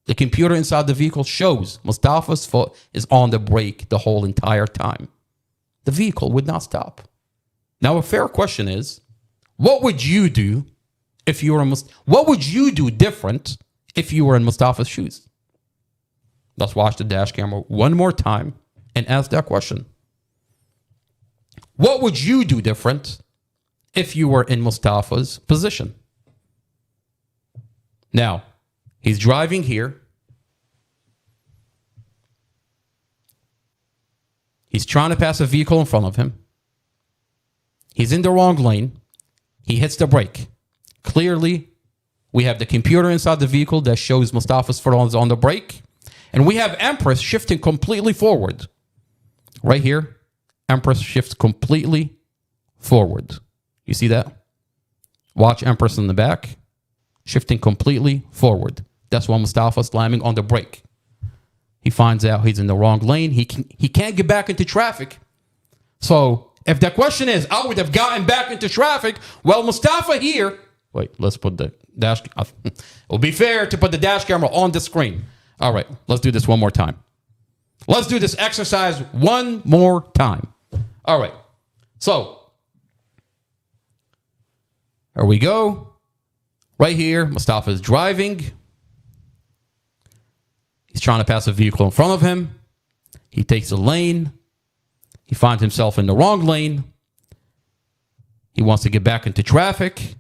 The computer inside the vehicle shows Mustafa's foot is on the brake the whole entire time. The vehicle would not stop. Now, a fair question is, what would you do if you were what would you do different if you were in Mustafa's shoes? Let's watch the dash camera one more time and ask that question. What would you do different if you were in Mustafa's position? Now, he's driving here. He's trying to pass a vehicle in front of him. He's in the wrong lane. He hits the brake. Clearly, we have the computer inside the vehicle that shows Mustafa's foot is on the brake. And we have Empress shifting completely forward. Right here, Empress shifts completely forward. You see that? Watch Empress in the back, shifting completely forward. That's why Mustafa's slamming on the brake. He finds out he's in the wrong lane. He can't get back into traffic. So if the question is, I would have gotten back into traffic, well, Mustafa here. Wait, let's put the dash. It will be fair to put the dash camera on the screen. All right, let's do this one more time. Let's do this exercise one more time. All right, so here we go. Right here, Mustafa is driving. He's trying to pass a vehicle in front of him. He takes a lane. He finds himself in the wrong lane. He wants to get back into traffic.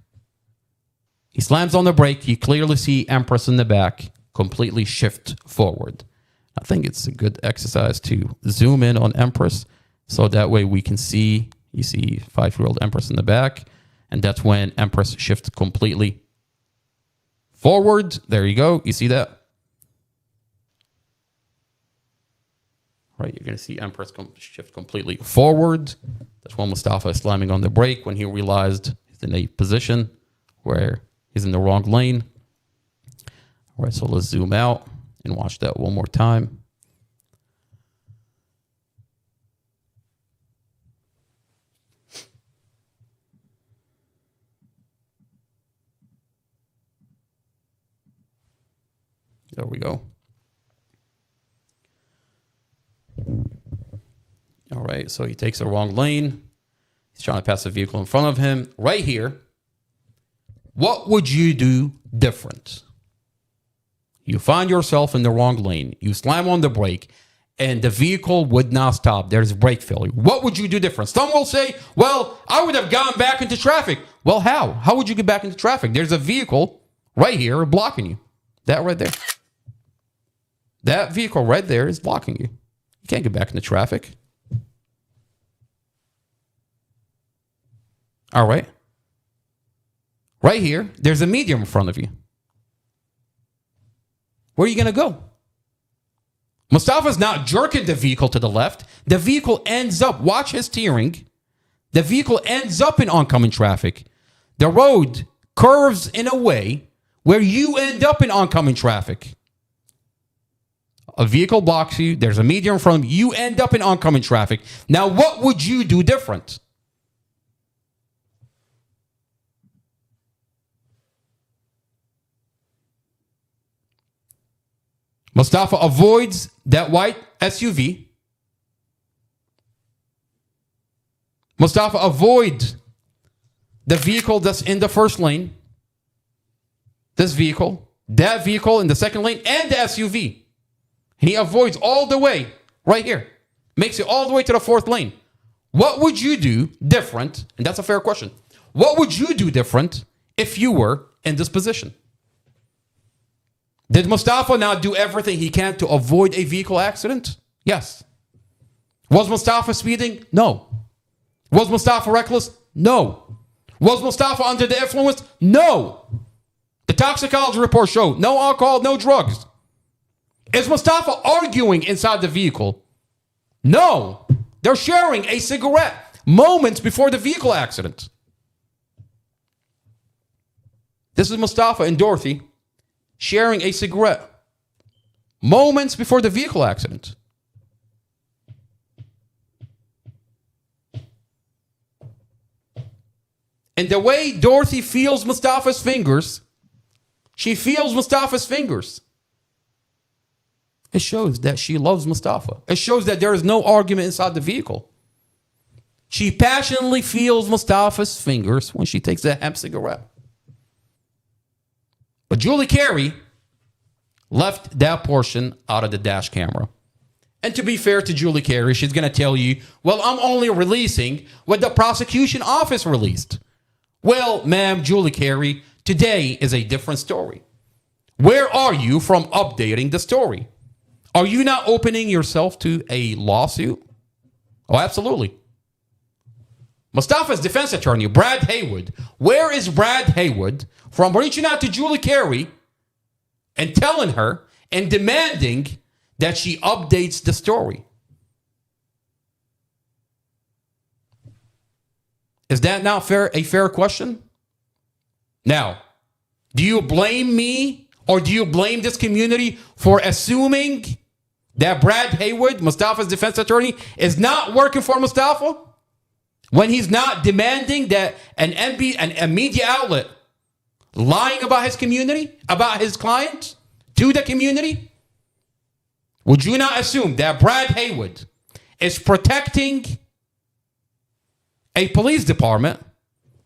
He slams on the brake. You clearly see Empress in the back completely shift forward. I think it's a good exercise to zoom in on Empress so that way we can see, you see 5-year-old Empress in the back, and that's when Empress shifts completely forward. There you go. You see that? Right, you're going to see Empress shift completely forward. That's when Mustafa is slamming on the brake when he realized he's in a position where he's in the wrong lane. All right, so let's zoom out and watch that one more time. There we go. All right, so he takes the wrong lane. He's trying to pass a vehicle in front of him. Right here, what would you do different? You find yourself in the wrong lane. You slam on the brake, and the vehicle would not stop. There's brake failure. What would you do different? Some will say, well, I would have gone back into traffic. Well, how? How would you get back into traffic? There's a vehicle right here blocking you. That right there. That vehicle right there is blocking you. You can't get back into traffic. All right. Right here, there's a medium in front of you. Where are you going to go? Mustafa's not jerking the vehicle to the left. The vehicle ends up, watch his steering. The vehicle ends up in oncoming traffic. The road curves in a way where you end up in oncoming traffic. A vehicle blocks you. There's a medium in front of you. You end up in oncoming traffic. Now, what would you do different? Mustafa avoids that white SUV. Mustafa avoids the vehicle that's in the first lane. This vehicle, that vehicle in the second lane, and the SUV. He avoids all the way right here. Makes it all the way to the fourth lane. What would you do different? And that's a fair question. What would you do different if you were in this position? Did Mustafa now do everything he can to avoid a vehicle accident? Yes. Was Mustafa speeding? No. Was Mustafa reckless? No. Was Mustafa under the influence? No. The toxicology report showed no alcohol, no drugs. Is Mustafa arguing inside the vehicle? No. They're sharing a cigarette moments before the vehicle accident. This is Mustafa and Dorothy sharing a cigarette moments before the vehicle accident. And the way Dorothy feels Mustafa's fingers, she feels Mustafa's fingers. It shows that she loves Mustafa. It shows that there is no argument inside the vehicle. She passionately feels Mustafa's fingers when she takes that hemp cigarette. But Julie Carey left that portion out of the dash camera. And to be fair to Julie Carey, she's going to tell you, well, I'm only releasing what the prosecution office released. Well, ma'am, Julie Carey, today is a different story. Where are you from updating the story? Are you not opening yourself to a lawsuit? Oh, absolutely. Mustafa's defense attorney, Brad Haywood. Where is Brad Haywood from reaching out to Julie Carey and telling her and demanding that she updates the story? Is that not a fair question? Now, do you blame me or do you blame this community for assuming that Brad Haywood, Mustafa's defense attorney, is not working for Mustafa when he's not demanding that a media outlet lying about his community, about his client to the community? Would you not assume that Brad Haywood is protecting a police department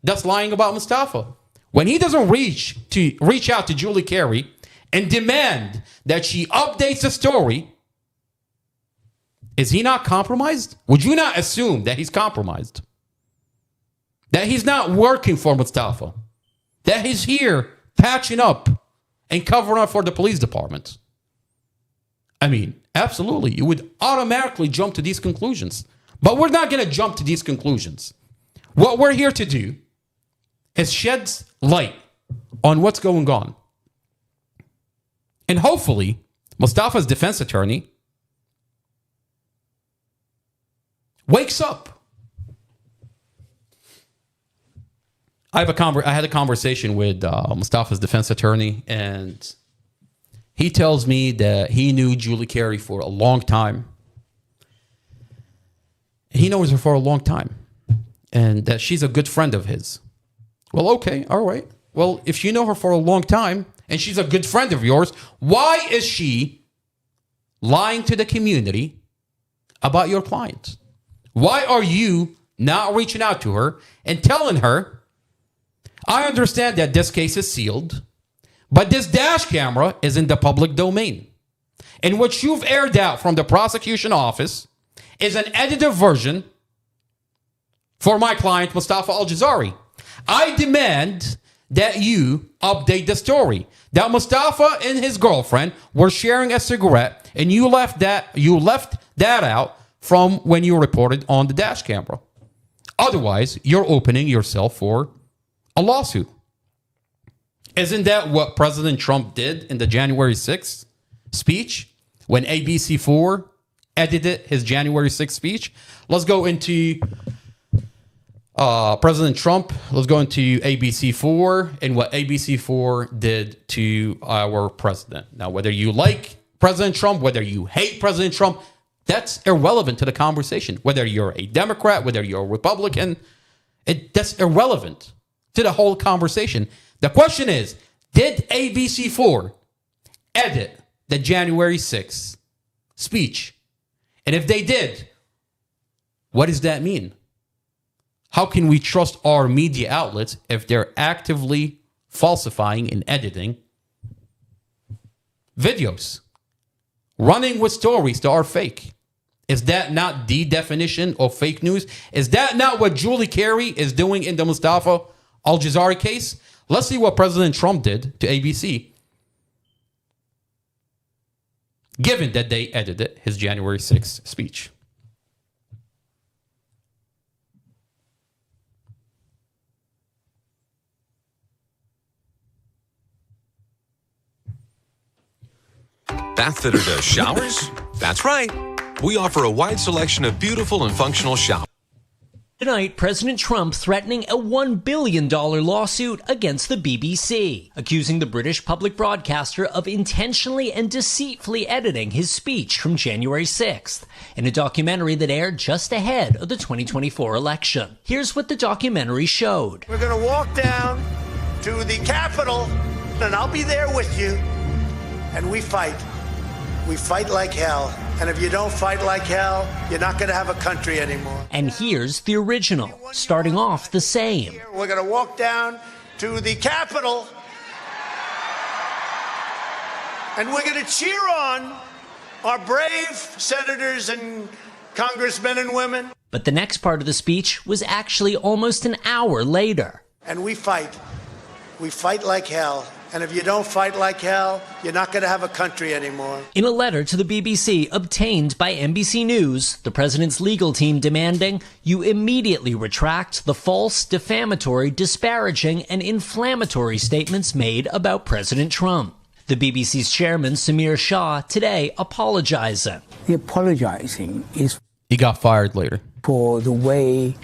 that's lying about Mustafa? When he doesn't reach out to Julie Carey and demand that she updates the story, is he not compromised? Would you not assume that he's compromised? That he's not working for Mustafa? That he's here patching up and covering up for the police department? I mean, absolutely. You would automatically jump to these conclusions. But we're not going to jump to these conclusions. What we're here to do is shed light on what's going on. And hopefully, Mustafa's defense attorney wakes up. I had a conversation with Mustafa's defense attorney, and he tells me that he knew Julie Carey for a long time. He knows her for a long time, and that she's a good friend of his. Well, okay, all right. Well, if you know her for a long time and she's a good friend of yours, why is she lying to the community about your client? Why are you not reaching out to her and telling her, I understand that this case is sealed, but this dash camera is in the public domain. And what you've aired out from the prosecution office is an edited version for my client, Mustafa Aljazairi. I demand that you update the story. That Mustafa and his girlfriend were sharing a cigarette, and you left that out from when you reported on the dash camera. Otherwise, you're opening yourself for a lawsuit. Isn't that what President Trump did in the January 6th speech when ABC4 edited his January 6th speech? Let's go into President Trump. Let's go into ABC4 and what ABC4 did to our president. Now, whether you like President Trump, whether you hate President Trump, that's irrelevant to the conversation. Whether you're a Democrat, whether you're a Republican, that's irrelevant to the whole conversation. The question is, did ABC4 edit the January 6th speech? And if they did, what does that mean? How can we trust our media outlets if they're actively falsifying and editing videos, running with stories that are fake? Is that not the definition of fake news? Is that not what Julie Carey is doing in the Mustafa Aljazairi case? Let's see what President Trump did to ABC, given that they edited his January 6th speech. Bath fitter does showers? That's right. We offer a wide selection of beautiful and functional showers. Tonight, President Trump threatening a $1 billion lawsuit against the BBC, accusing the British public broadcaster of intentionally and deceitfully editing his speech from January 6th in a documentary that aired just ahead of the 2024 election. Here's what the documentary showed. We're going to walk down to the Capitol, and I'll be there with you, and we fight. We fight like hell. And if you don't fight like hell, you're not going to have a country anymore. And here's the original, starting off the same. We're going to walk down to the Capitol, and we're going to cheer on our brave senators and congressmen and women. But the next part of the speech was actually almost an hour later. And we fight. We fight like hell. And if you don't fight like hell, you're not going to have a country anymore. In a letter to the BBC obtained by NBC News, the president's legal team demanding you immediately retract the false, defamatory, disparaging, and inflammatory statements made about President Trump. The BBC's chairman, Samir Shah, today apologizing. The apologizing is... He got fired later. ...for the way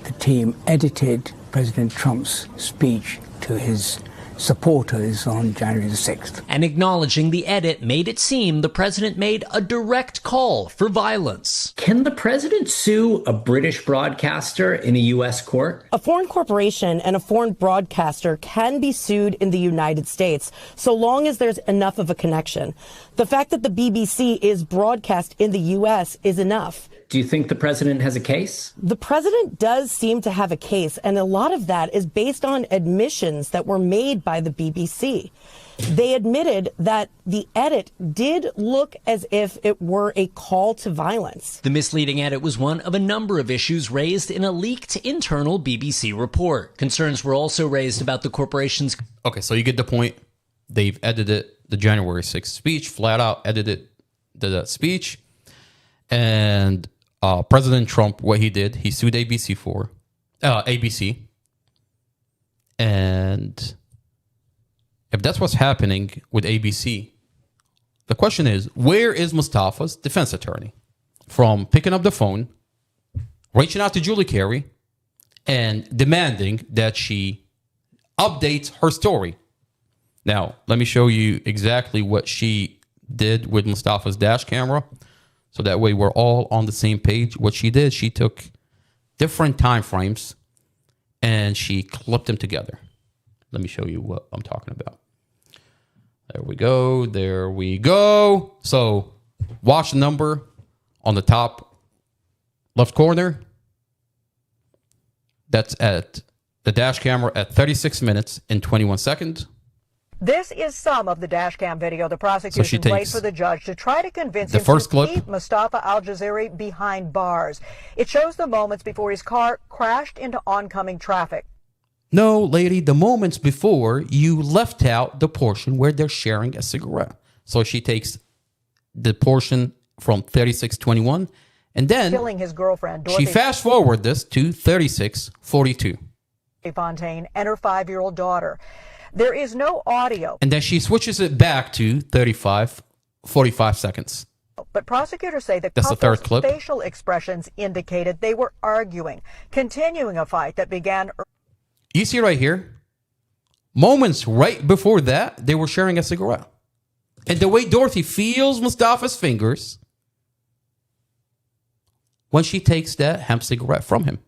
the team edited President Trump's speech to his supporters on January the 6th. And acknowledging the edit made it seem the president made a direct call for violence. Can the president sue a British broadcaster in a U.S. court? A foreign corporation and a foreign broadcaster can be sued in the United States so long as there's enough of a connection. The fact that the BBC is broadcast in the U.S. is enough. Do you think the president has a case? The president does seem to have a case, and a lot of that is based on admissions that were made by the BBC. They admitted that the edit did look as if it were a call to violence. The misleading edit was one of a number of issues raised in a leaked internal BBC report. Concerns were also raised about the corporation's... Okay, so you get the point. They've edited the January 6th speech, flat out edited the speech, and... President Trump, what he did, he sued ABC for ABC. And if that's what's happening with ABC, the question is, where is Mustafa's defense attorney? From picking up the phone, reaching out to Julie Carey, and demanding that she updates her story. Now, let me show you exactly what she did with Mustafa's dash camera. So that way we're all on the same page. What she did, she took different time frames and she clipped them together. Let me show you what I'm talking about. There we go. There we go. So watch the number on the top left corner. That's at the dash camera at 36 minutes and 21 seconds. This is some of the dash cam video the prosecution played for the judge to try to convince him to keep Mustafa Aljazairi behind bars. It shows the moments before his car crashed into oncoming traffic. No, lady, the moments before you left out the portion where they're sharing a cigarette. So she takes the portion from 36:21 and then killing his girlfriend, she fast forward this to 36:42. Fontaine and her 5-year-old daughter. There is no audio. And then she switches it back to 45 seconds. But prosecutors say the That's the third clip. Facial expressions indicated they were arguing, continuing a fight that began. You see right here, moments right before that, they were sharing a cigarette. And the way Dorothy feels Mustafa's fingers when she takes that hemp cigarette from him.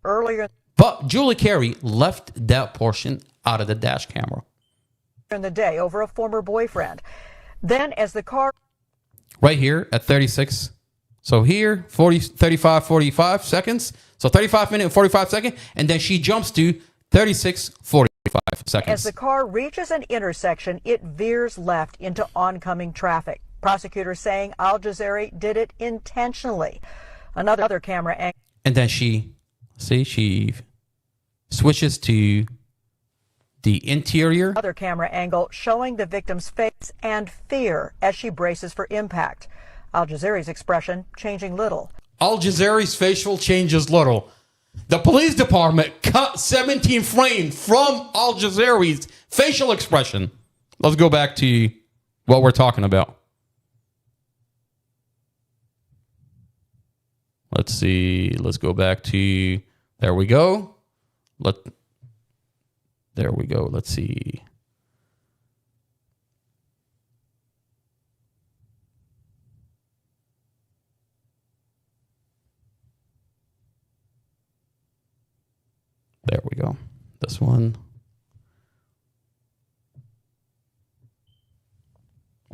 Earlier. But Julie Carey left that portion out of the dash camera in the day over a former boyfriend. Then as the car right here at 36, so here 45 seconds, so 35 minutes and 45 seconds, and then she jumps to 36:45 seconds. As the car reaches an intersection, it veers left into oncoming traffic. Prosecutors saying Aljazairi did it intentionally. Another camera angle. And then she switches to the interior. Another camera angle showing the victim's face and fear as she braces for impact. Aljazairi's expression changing little. Aljazairi's facial changes little. The police department cut 17 frames from Aljazairi's facial expression. Let's go back to what we're talking about. Let's see. Let's go back to, there we go. There we go. Let's see. There we go. This one.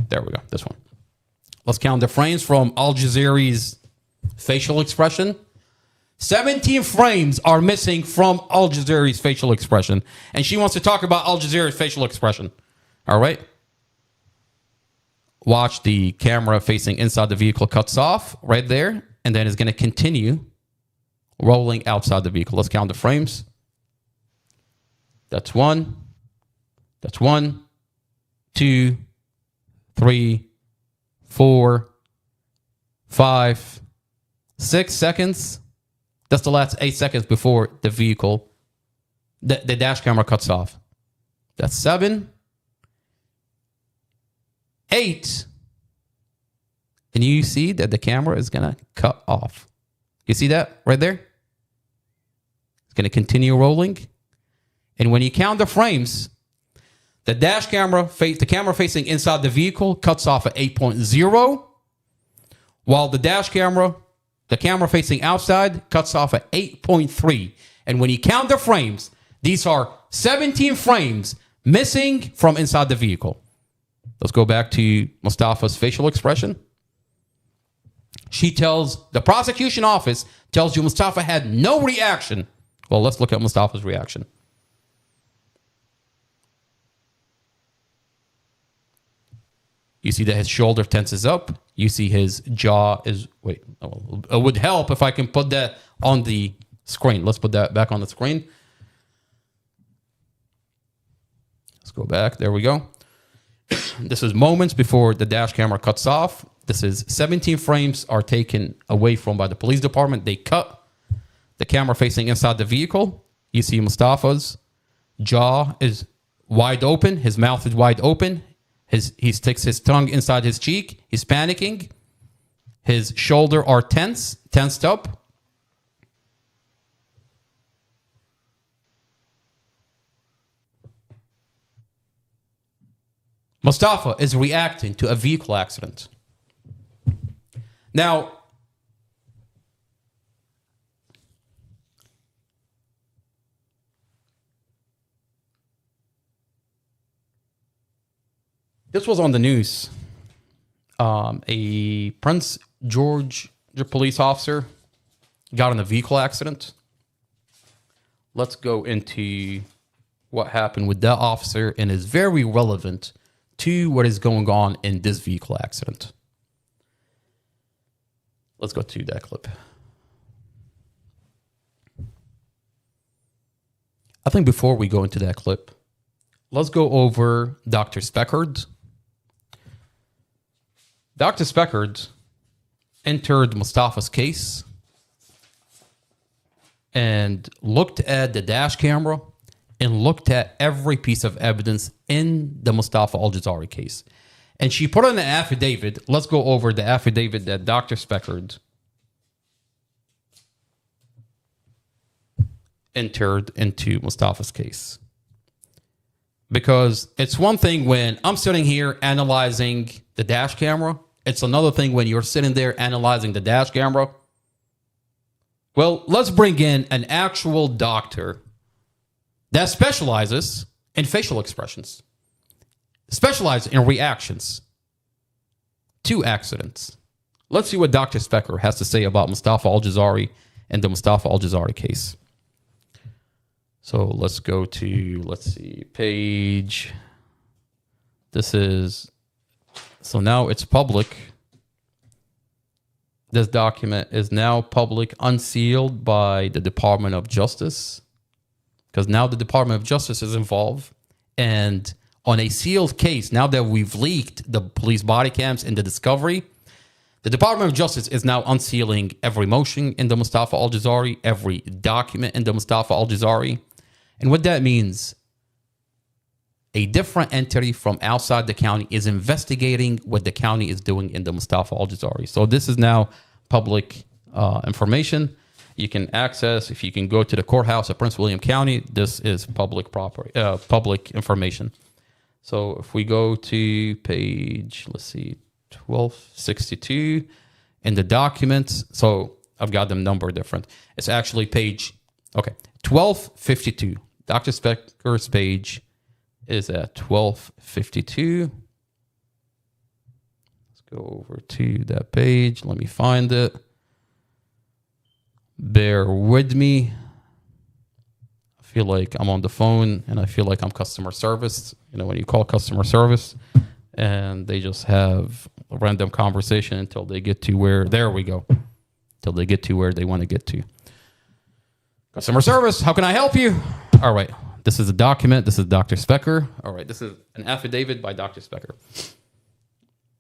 There we go. This one. Let's count the frames from Aljazairi's facial expression. 17 frames are missing from Aljazairi's facial expression. And she wants to talk about Aljazairi's facial expression. All right. Watch the camera facing inside the vehicle cuts off right there. And then it's going to continue rolling outside the vehicle. Let's count the frames. That's 1. That's 1, 2, 3, 4, 5, 6 seconds. That's the last 8 seconds before the vehicle, the dash camera cuts off. That's 7, 8. And you see that the camera is going to cut off. You see that right there? It's going to continue rolling. And when you count the frames, the dash camera, the camera facing inside the vehicle cuts off at 8.0, while the camera facing outside cuts off at 8.3. And when you count the frames, these are 17 frames missing from inside the vehicle. Let's go back to Mustafa's facial expression. The prosecution office tells you Mustafa had no reaction. Well, let's look at Mustafa's reaction. You see that his shoulder tenses up. You see his jaw is... Wait, it would help if I can put that on the screen. Let's put that back on the screen. Let's go back. There we go. This is moments before the dash camera cuts off. This is 17 frames are taken away by the police department. They cut the camera facing inside the vehicle. You see Mustafa's jaw is wide open. His mouth is wide open. He sticks his tongue inside his cheek. He's panicking. His shoulders are tensed up. Mustafa is reacting to a vehicle accident. Now, this was on the news. A Prince George police officer got in a vehicle accident. Let's go into what happened with that officer, and is very relevant to what is going on in this vehicle accident. Let's go to that clip. I think before we go into that clip, let's go over Dr. Speckard. Dr. Speckard entered Mustafa's case and looked at the dash camera and looked at every piece of evidence in the Mustafa Aljazairi case. And she put on an affidavit. Let's go over the affidavit that Dr. Speckard entered into Mustafa's case. Because it's one thing when I'm sitting here analyzing the dash camera. It's another thing when you're sitting there analyzing the dash camera. Well, let's bring in an actual doctor that specializes in facial expressions, specializes in reactions to accidents. Let's see what Dr. Speckard has to say about Mustafa Aljazairi and the Mustafa Aljazairi case. So let's go to, let's see, page. This is, so now it's public. This document is now public, unsealed by the Department of Justice, because now the Department of Justice is involved. And on a sealed case, now that we've leaked the police body cams and the discovery, the Department of Justice is now unsealing every motion in the Mustafa Aljazairi, every document in the Mustafa Aljazairi. And what that means, a different entity from outside the county is investigating what the county is doing in the Mustafa Aljazairi. So this is now public information. You can access, if you can go to the courthouse of Prince William County, this is public property, public information. So if we go to page, let's see, 1262 in the documents. So I've got them numbered different. It's actually page, 1252. Dr. Specker's page is at 1252. Let's go over to that page. Let me find it. Bear with me. I feel like I'm on the phone and I feel like I'm customer service. You know, when you call customer service and they just have a random conversation until they get to where, there we go, until they get to where they want to get to. Customer service, how can I help you? All right, this is a document. This is Dr. Specker. All right, this is an affidavit by Dr. Specker.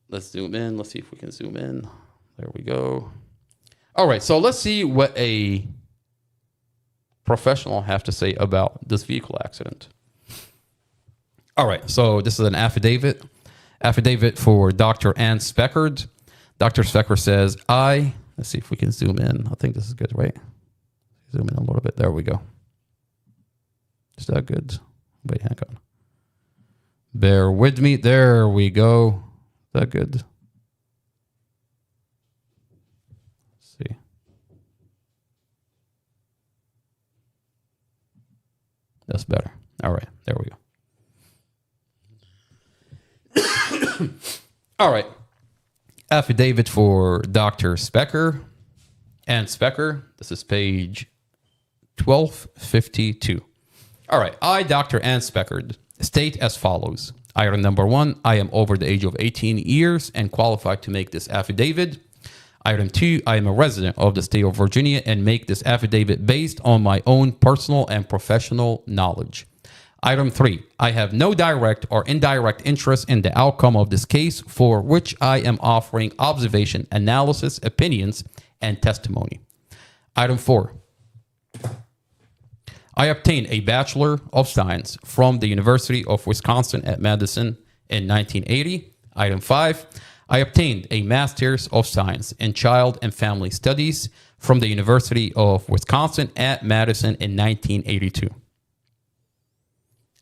Let's zoom in. Let's see if we can zoom in. There we go. All right, so let's see what a professional have to say about this vehicle accident. All right, so this is an affidavit for Dr. Ann Speckard. Dr. Specker says, let's see if we can zoom in. I think this is good, right? Zoom in a little bit. There we go. Is that good? Wait, hang on. Bear with me. There we go. Is that good? Let's see. That's better. All right, there we go. All right. Affidavit for Dr. Specker and Specker. This is page 1252. All right. I, Dr. Ann Speckard, state as follows. Item number 1, I am over the age of 18 years and qualified to make this affidavit. Item 2, I am a resident of the state of Virginia and make this affidavit based on my own personal and professional knowledge. Item 3, I have no direct or indirect interest in the outcome of this case for which I am offering observation, analysis, opinions, and testimony. Item 4, I obtained a Bachelor of Science from the University of Wisconsin at Madison in 1980. Item 5, I obtained a Master's of Science in Child and Family Studies from the University of Wisconsin at Madison in 1982.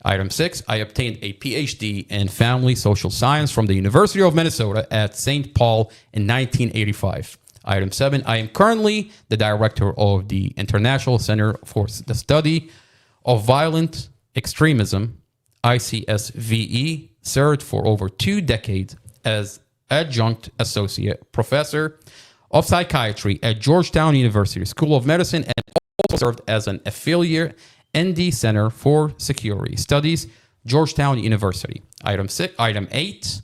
Item 6, I obtained a PhD in Family Social Science from the University of Minnesota at St. Paul in 1985. Item 7, I am currently the director of the International Center for the Study of Violent Extremism, ICSVE, served for over 2 decades as adjunct associate professor of psychiatry at Georgetown University School of Medicine and also served as an affiliate in the Center for Security Studies, Georgetown University. Item 8,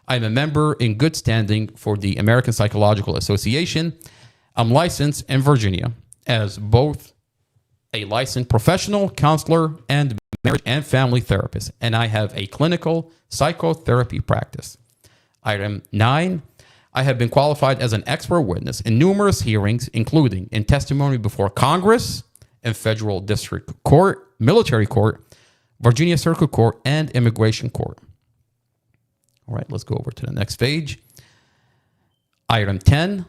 I'm a member in good standing for the American Psychological Association. I'm licensed in Virginia as both a licensed professional counselor and marriage and family therapist, and I have a clinical psychotherapy practice. Item 9, I have been qualified as an expert witness in numerous hearings, including in testimony before Congress and Federal District Court, Military Court, Virginia Circuit Court, and Immigration Court. All right, let's go over to the next page. Item 10,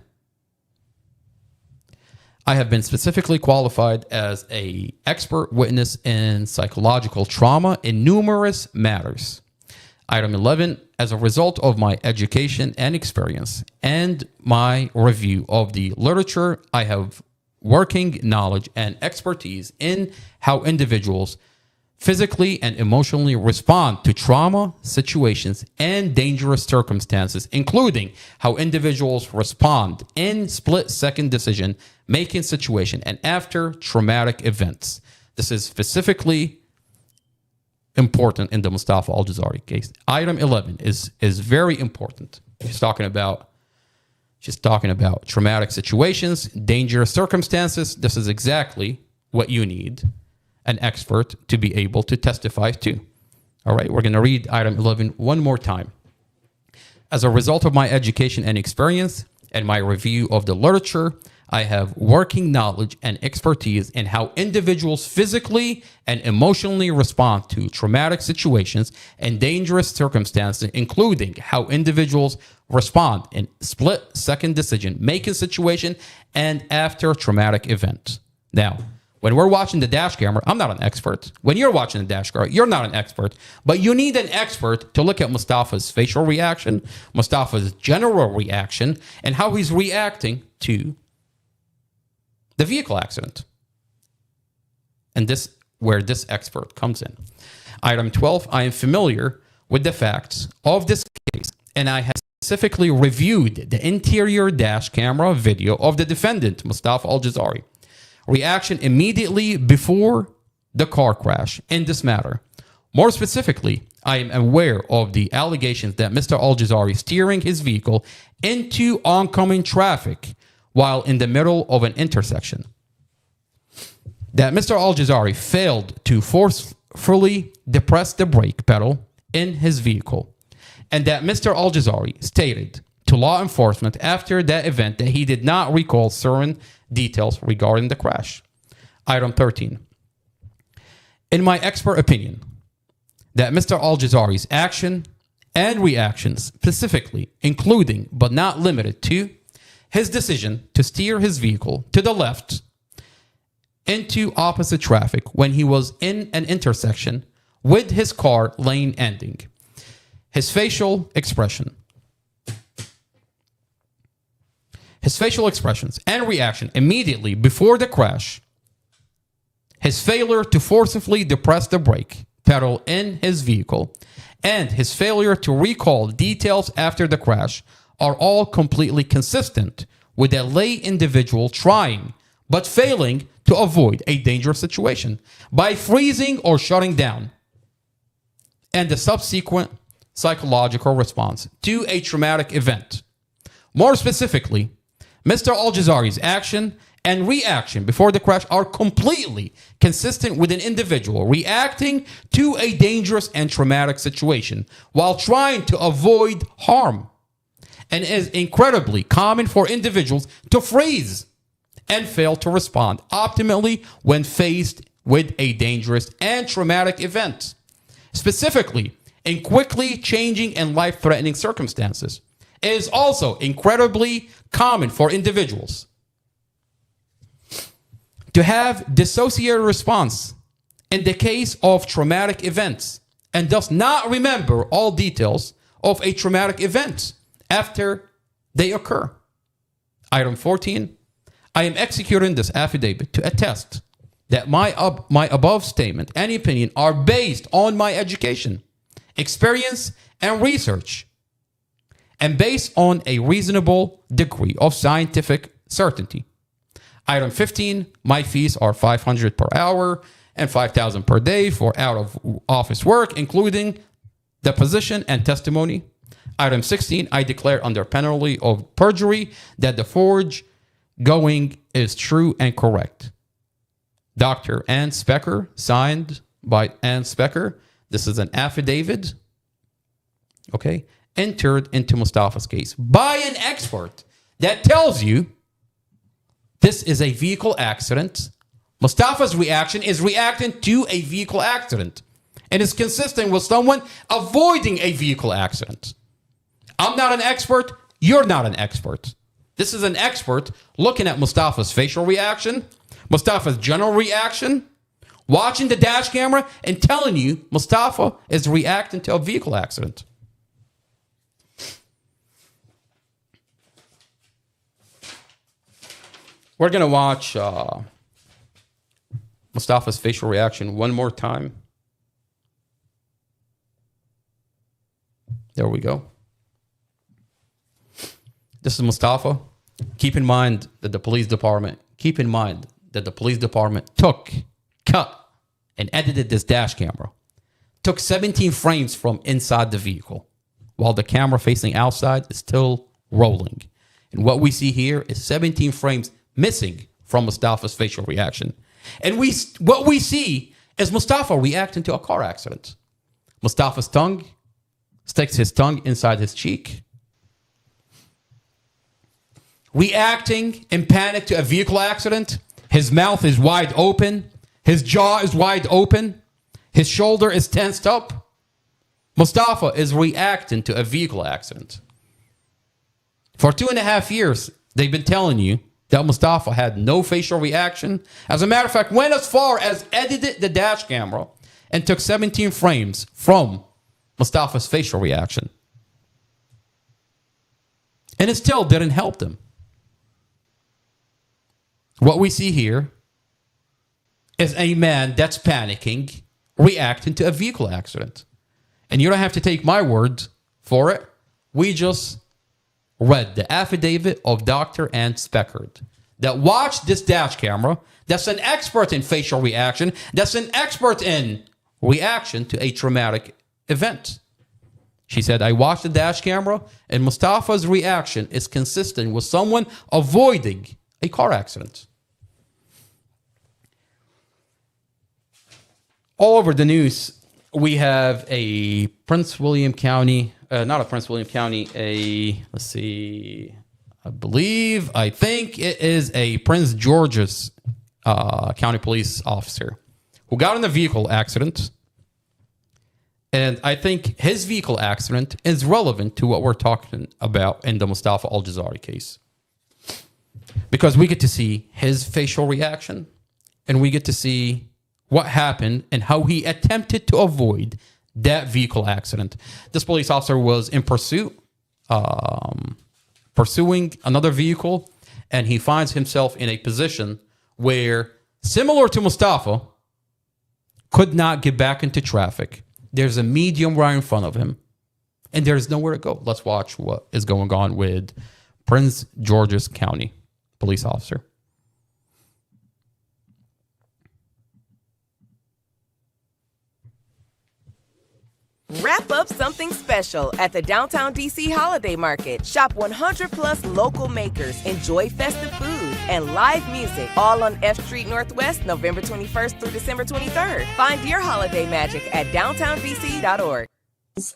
I have been specifically qualified as an expert witness in psychological trauma in numerous matters. Item 11, as a result of my education and experience and my review of the literature, I have working knowledge and expertise in how individuals physically and emotionally respond to trauma situations and dangerous circumstances, including how individuals respond in split-second decision-making situation and after traumatic events. This is specifically important in the Mustafa Aljazairi case. Item 11 is very important. She's talking about traumatic situations, dangerous circumstances. This is exactly what you need an expert to be able to testify to. All right, we're going to read item 11 one more time. As a result of my education and experience and my review of the literature, I have working knowledge and expertise in how individuals physically and emotionally respond to traumatic situations and dangerous circumstances, including how individuals respond in split-second decision-making situation and after traumatic events. Now, when we're watching the dash camera, I'm not an expert. When you're watching the dash camera, you're not an expert. But you need an expert to look at Mustafa's facial reaction, Mustafa's general reaction, and how he's reacting to the vehicle accident. And this where this expert comes in. Item 12, I am familiar with the facts of this case, and I have specifically reviewed the interior dash camera video of the defendant, Mustafa Aljazairi. Reaction immediately before the car crash in this matter. More specifically, I am aware of the allegations that Mr. Aljazairi steering his vehicle into oncoming traffic while in the middle of an intersection. That Mr. Aljazairi failed to forcefully depress the brake pedal in his vehicle. And that Mr. Aljazairi stated to law enforcement after that event that he did not recall certain details regarding the crash. Item 13. In my expert opinion, that Mr. Aljazairi's action and reaction specifically, including but not limited to his decision to steer his vehicle to the left into opposite traffic when he was in an intersection with his car lane ending. His facial expressions and reaction immediately before the crash, his failure to forcibly depress the brake pedal in his vehicle, and his failure to recall details after the crash are all completely consistent with a lay individual trying but failing to avoid a dangerous situation by freezing or shutting down, and the subsequent psychological response to a traumatic event. More specifically, Mr. Aljazairi's action and reaction before the crash are completely consistent with an individual reacting to a dangerous and traumatic situation while trying to avoid harm, and is incredibly common for individuals to freeze and fail to respond optimally when faced with a dangerous and traumatic event, specifically in quickly changing and life-threatening circumstances. It is also incredibly common for individuals to have dissociated response in the case of traumatic events and does not remember all details of a traumatic event after they occur. Item 14, I am executing this affidavit to attest that my above statement and opinion are based on my education, experience, and research, and based on a reasonable degree of scientific certainty. Item 15, my fees are $500 per hour and $5,000 per day for out-of-office work, including deposition and testimony. Item 16, I declare under penalty of perjury that the foregoing is true and correct. Dr. Ann Specker, signed by Ann Specker. This is an affidavit, okay, entered into Mustafa's case by an expert that tells you this is a vehicle accident. Mustafa's reaction is reacting to a vehicle accident and is consistent with someone avoiding a vehicle accident. I'm not an expert. You're not an expert. This is an expert looking at Mustafa's facial reaction, Mustafa's general reaction, watching the dash camera, and telling you Mustafa is reacting to a vehicle accident. We're going to watch Mustafa's facial reaction one more time. There we go. This is Mustafa. Keep in mind that the police department took, cut, and edited this dash camera. Took 17 frames from inside the vehicle, while the camera facing outside is still rolling. And what we see here is 17 frames missing from Mustafa's facial reaction. And what we see is Mustafa reacting to a car accident. Mustafa's tongue sticks his tongue inside his cheek. reacting in panic to a vehicle accident. His mouth is wide open. His jaw is wide open. His shoulder is tensed up. Mustafa is reacting to a vehicle accident. For 2.5 years, they've been telling you that Mustafa had no facial reaction. As a matter of fact, went as far as edited the dash camera and took 17 frames from Mustafa's facial reaction. And it still didn't help them. What we see here is a man that's panicking, reacting to a vehicle accident. And you don't have to take my word for it. We just read the affidavit of Dr. Ann Speckard that watched this dash camera, that's an expert in facial reaction, that's an expert in reaction to a traumatic event. She said, I watched the dash camera, and Mustafa's reaction is consistent with someone avoiding a car accident. All over the news, we have a Prince William County, not a Prince William County, let's see, I think it is a Prince George's County police officer who got in a vehicle accident. And I think his vehicle accident is relevant to what we're talking about in the Mustafa Aljazairi case. Because we get to see his facial reaction and we get to see what happened and how he attempted to avoid that vehicle accident. This police officer was in pursuit, pursuing another vehicle, and he finds himself in a position where, similar to Mustafa, could not get back into traffic. There's a medium right in front of him, and there's nowhere to go. Let's watch what is going on with Prince George's County police officer. Wrap up something special at the Downtown DC Holiday Market. Shop 100 plus local makers, enjoy festive food and live music, all on F Street Northwest, November 21st through December 23rd. Find your holiday magic at downtowndc.org.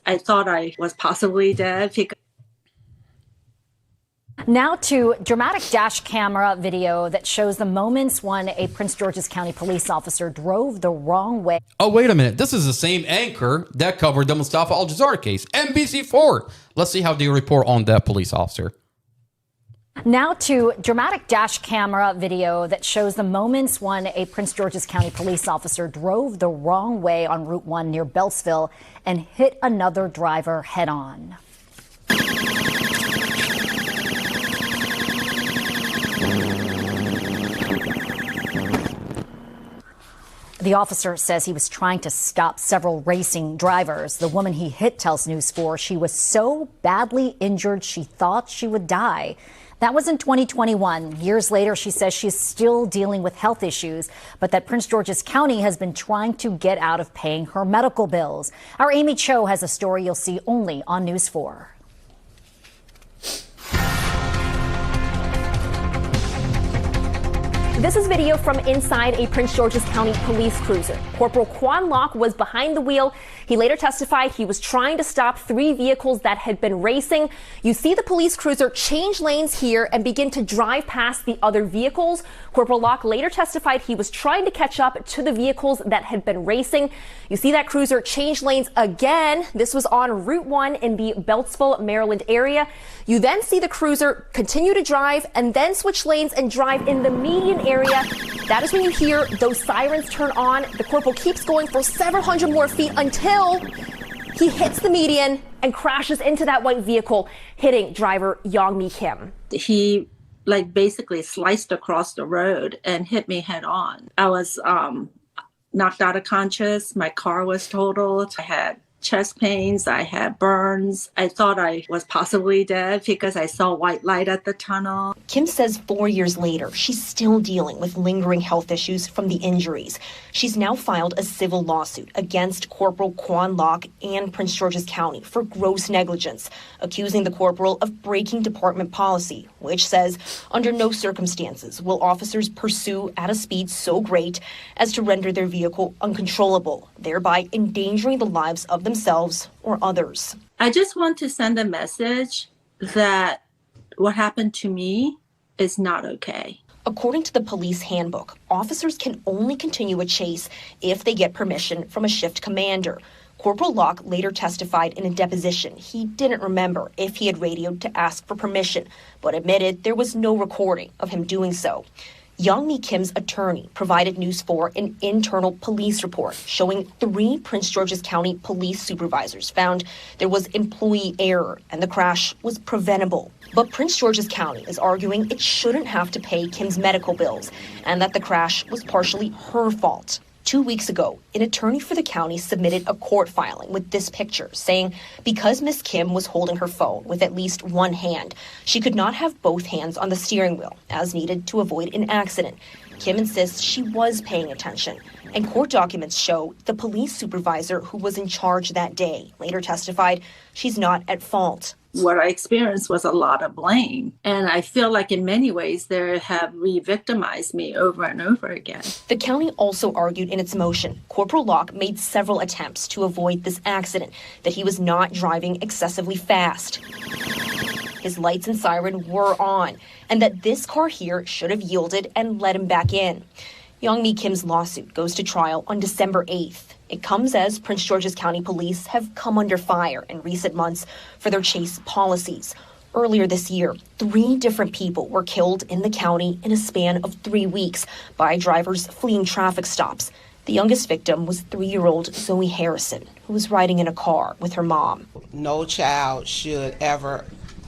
I thought I was possibly dead. Now to dramatic dash camera video that shows the moments when a Prince George's County police officer drove the wrong way. Oh, wait a minute. This is the same anchor that covered the Mustafa Aljazairi case, NBC4. Let's see how they report on that police officer. Now to dramatic dash camera video that shows the moments when a Prince George's County police officer drove the wrong way on Route 1 near Beltsville and hit another driver head on. The officer says he was trying to stop several racing drivers. The woman he hit tells News 4 she was so badly injured she thought she would die. That was in 2021. Years later, she says she's still dealing with health issues, but that Prince George's County has been trying to get out of paying her medical bills. Our Amy Cho has a story you'll see only on News 4. This is video from inside a Prince George's County police cruiser. Corporal Quan Locke was behind the wheel. He later testified he was trying to stop 3 vehicles that had been racing. You see the police cruiser change lanes here and begin to drive past the other vehicles. Corporal Locke later testified he was trying to catch up to the vehicles that had been racing. You see that cruiser change lanes again. This was on Route 1 in the Beltsville, Maryland area. You then see the cruiser continue to drive and then switch lanes and drive in the median area. That is when you hear those sirens turn on. The corporal keeps going for several hundred more feet until he hits the median and crashes into that white vehicle, hitting driver Yong-Mi Kim. He basically sliced across the road and hit me head on. I was knocked out of conscious. My car was totaled. I had chest pains. I had burns. I thought I was possibly dead because I saw white light at the tunnel. Kim says 4 years later, she's still dealing with lingering health issues from the injuries. She's now filed a civil lawsuit against Corporal Quan Locke and Prince George's County for gross negligence, accusing the corporal of breaking department policy, which says under no circumstances will officers pursue at a speed so great as to render their vehicle uncontrollable, thereby endangering the lives of themselves or others. I just want to send a message that what happened to me is not okay. According to the police handbook, officers can only continue a chase if they get permission from a shift commander. Corporal Locke later testified in a deposition he didn't remember if he had radioed to ask for permission, but admitted there was no recording of him doing so. Young Mi Kim's attorney provided News 4 an internal police report showing 3 Prince George's County police supervisors found there was employee error and the crash was preventable. But Prince George's County is arguing it shouldn't have to pay Kim's medical bills and that the crash was partially her fault. 2 weeks ago, an attorney for the county submitted a court filing with this picture saying because Miss Kim was holding her phone with at least one hand, she could not have both hands on the steering wheel as needed to avoid an accident. Kim insists she was paying attention, and court documents show the police supervisor who was in charge that day later testified she's not at fault. What I experienced was a lot of blame. And I feel like in many ways they have re-victimized me over and over again. The county also argued in its motion Corporal Locke made several attempts to avoid this accident, that he was not driving excessively fast. His lights and siren were on, and that this car here should have yielded and let him back in. Young Mi Kim's lawsuit goes to trial on December 8th. It comes as Prince George's County Police have come under fire in recent months for their chase policies. Earlier this year, 3 different people were killed in the county in a span of 3 weeks by drivers fleeing traffic stops. The youngest victim was 3-year-old Zoe Harrison, who was riding in a car with her mom. No child should ever,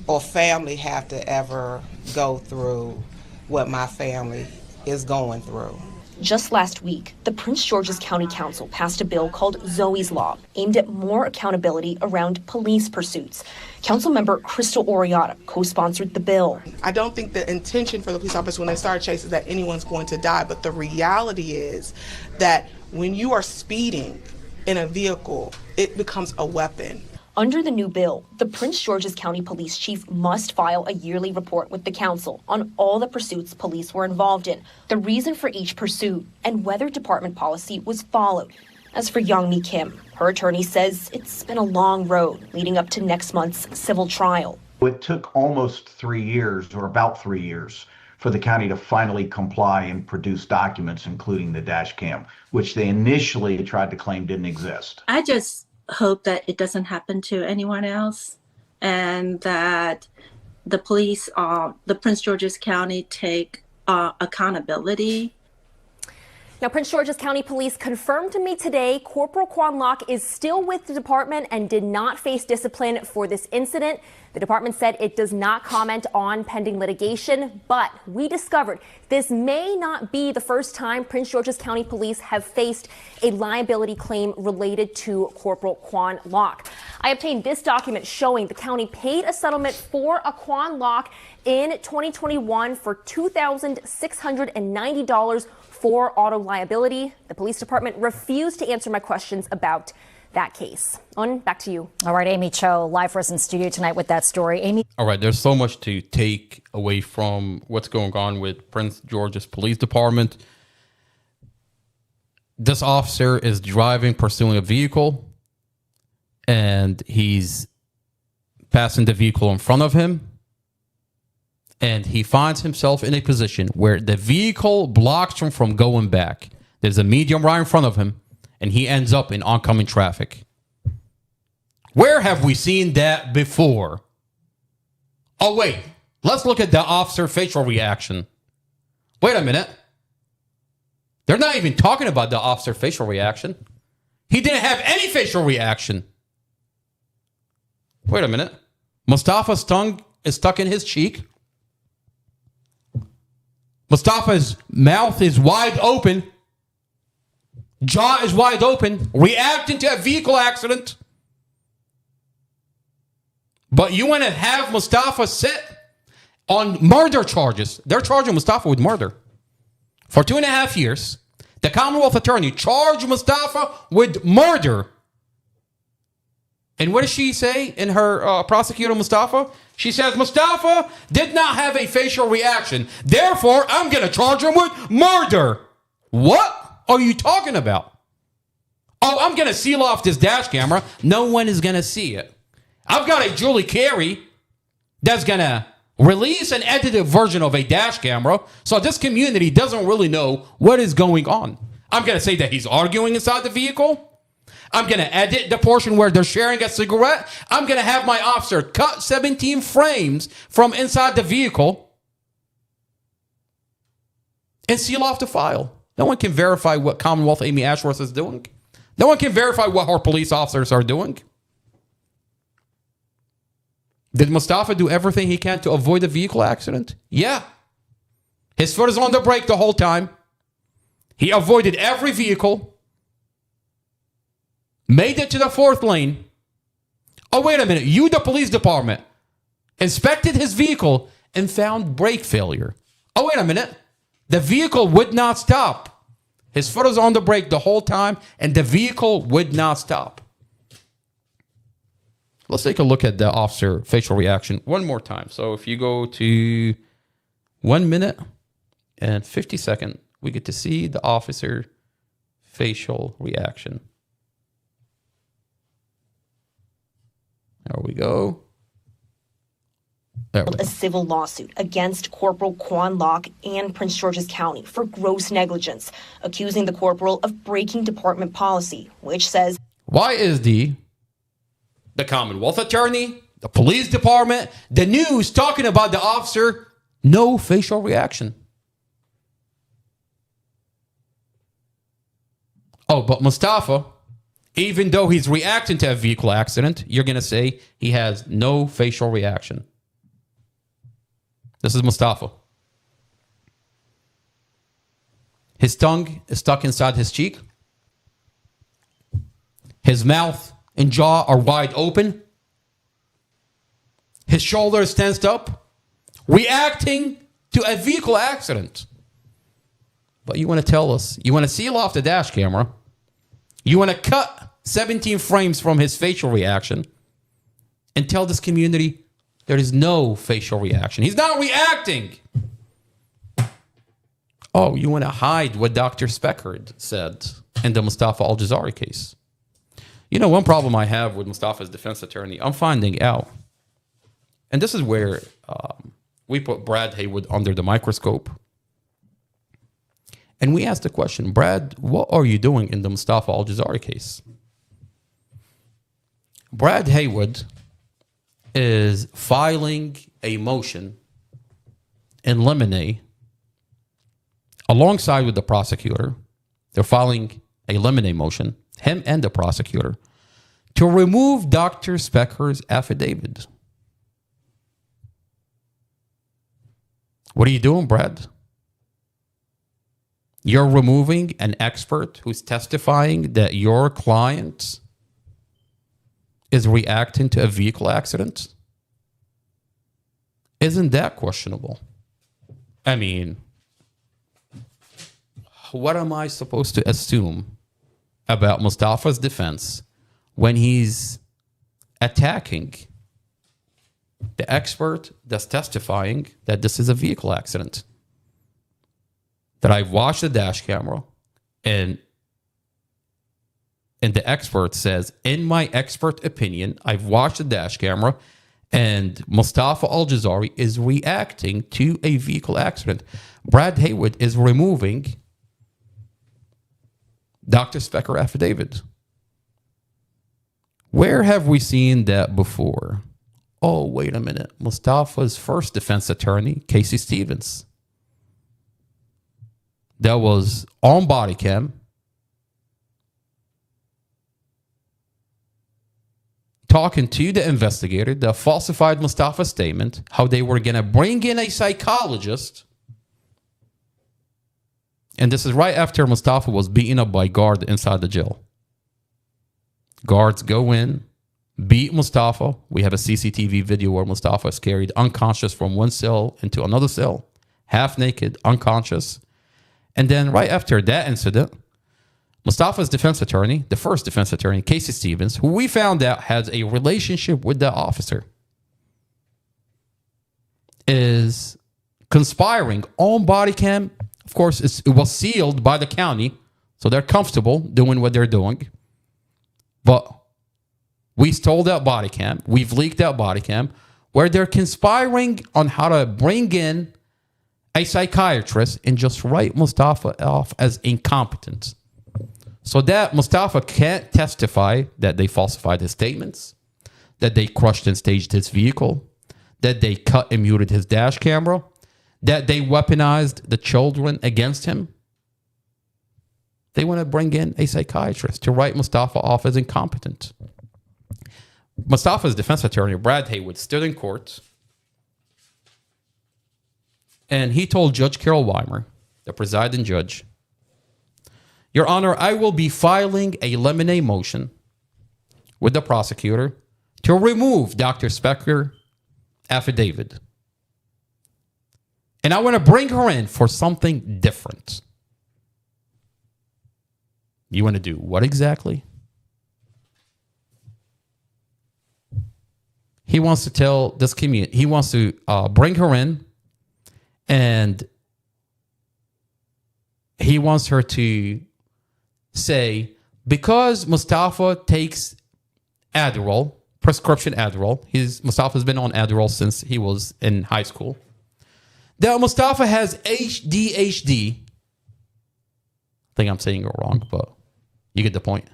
or family have to ever go through what my family is going through. Just last week, the Prince George's County Council passed a bill called Zoe's Law, aimed at more accountability around police pursuits. Councilmember Crystal Oriata co-sponsored the bill. I don't think the intention for the police officers when they start chases is that anyone's going to die, but the reality is that when you are speeding in a vehicle, it becomes a weapon. Under the new bill, the Prince George's County Police Chief must file a yearly report with the council on all the pursuits police were involved in, the reason for each pursuit, and whether department policy was followed. As for Young Mi Kim, her attorney says it's been a long road leading up to next month's civil trial. It took almost 3 years, or about 3 years, for the county to finally comply and produce documents, including the dash cam, which they initially tried to claim didn't exist. I just hope that it doesn't happen to anyone else, and that the police, the Prince George's County, take accountability. Now, Prince George's County Police confirmed to me today Corporal Quan Locke is still with the department and did not face discipline for this incident. The department said it does not comment on pending litigation, but we discovered this may not be the first time Prince George's County Police have faced a liability claim related to Corporal Quan Locke. I obtained this document showing the county paid a settlement for a Quan Locke in 2021 for $2,690 for auto liability. The police department refused to answer my questions about that case. Back to you. All right, Amy Cho, live for us in studio tonight with that story. Amy. All right, there's so much to take away from what's going on with Prince George's Police Department. This officer is driving, pursuing a vehicle, and he's passing the vehicle in front of him. And he finds himself in a position where the vehicle blocks him from going back. There's a medium right in front of him, and he ends up in oncoming traffic. Where have we seen that before? Oh, wait. Let's look at the officer facial reaction. Wait a minute. They're not even talking about the officer facial reaction. He didn't have any facial reaction. Wait a minute. Mustafa's tongue is stuck in his cheek. Mustafa's mouth is wide open. Jaw is wide open, reacting to a vehicle accident. But you want to have Mustafa sit on murder charges. They're charging Mustafa with murder. For 2.5 years, the Commonwealth attorney charged Mustafa with murder. And what does she say in her prosecutor, Mustafa? She says, Mustafa did not have a facial reaction. Therefore, I'm going to charge him with murder. What are you talking about? Oh, I'm going to seal off this dash camera. No one is going to see it. I've got a Julie Carey that's going to release an edited version of a dash camera, so this community doesn't really know what is going on. I'm going to say that he's arguing inside the vehicle. I'm going to edit the portion where they're sharing a cigarette. I'm going to have my officer cut 17 frames from inside the vehicle and seal off the file. No one can verify what Commonwealth Amy Ashworth is doing. No one can verify what her police officers are doing. Did Mustafa do everything he can to avoid a vehicle accident? Yeah. His foot is on the brake the whole time. He avoided every vehicle. Made it to the 4th lane. Oh, wait a minute. You, the police department, inspected his vehicle and found brake failure. Oh, wait a minute. The vehicle would not stop. His foot was on the brake the whole time, and the vehicle would not stop. Let's take a look at the officer facial reaction one more time. So if you go to 1 minute and 50 seconds, we get to see the officer facial reaction. There we go. A civil lawsuit against Corporal Quan Locke and Prince George's County for gross negligence, accusing the corporal of breaking department policy, which says... Why is the Commonwealth Attorney, the police department, the news talking about the officer, no facial reaction? Oh, but Mustafa, even though he's reacting to a vehicle accident, you're going to say he has no facial reaction. This is Mustafa. His tongue is stuck inside his cheek. His mouth and jaw are wide open. His shoulder is tensed up, reacting to a vehicle accident. But you want to tell us, you want to seal off the dash camera, you want to cut 17 frames from his facial reaction and tell this community there is no facial reaction. He's not reacting. Oh, you want to hide what Dr. Speckard said in the Mustafa Aljazairi case. You know, one problem I have with Mustafa's defense attorney, I'm finding out, and this is where we put Brad Haywood under the microscope, and we asked the question, Brad, what are you doing in the Mustafa Aljazairi case? Brad Haywood is filing a motion in limine alongside with the prosecutor. They're filing a limine motion, him and the prosecutor, to remove Dr. Speckard's affidavit. What are you doing, Brad? You're removing an expert who's testifying that your client is reacting to a vehicle accident? Isn't that questionable? I mean, what am I supposed to assume about Mustafa's defense when he's attacking the expert that's testifying that this is a vehicle accident? That I've watched the dash camera and the expert says, in my expert opinion, I've watched the dash camera and Mustafa Aljazairi is reacting to a vehicle accident. Brad Haywood is removing Dr. Speckard affidavit. Where have we seen that before? Oh, wait a minute. Mustafa's first defense attorney, Casey Stevens, that was on body cam, talking to the investigator that falsified Mustafa's statement, how they were going to bring in a psychologist. And this is right after Mustafa was beaten up by guard inside the jail. Guards go in, beat Mustafa. We have a CCTV video where Mustafa is carried unconscious from one cell into another cell, half naked, unconscious. And then right after that incident, Mustafa's defense attorney, the first defense attorney, Casey Stevens, who we found out has a relationship with the officer, is conspiring on body cam. Of course, it was sealed by the county, so they're comfortable doing what they're doing. But we stole that body cam. We've leaked that body cam. where they're conspiring on how to bring in a psychiatrist and just write Mustafa off as incompetent. So that Mustafa can't testify that they falsified his statements, that they crushed and staged his vehicle, that they cut and muted his dash camera, that they weaponized the children against him. They want to bring in a psychiatrist to write Mustafa off as incompetent. Mustafa's defense attorney, Brad Haywood, stood in court and he told Judge Carol Weimer, the presiding judge, Your Honor, I will be filing a limine motion with the prosecutor to remove Dr. Spector's affidavit. And I want to bring her in for something different. You want to do what exactly? He wants to tell this community, he wants to bring her in, and he wants her to say, because Mustafa takes Adderall, prescription Adderall, Mustafa's been on Adderall since he was in high school, that Mustafa has ADHD. I think I'm saying it wrong, but you get the point.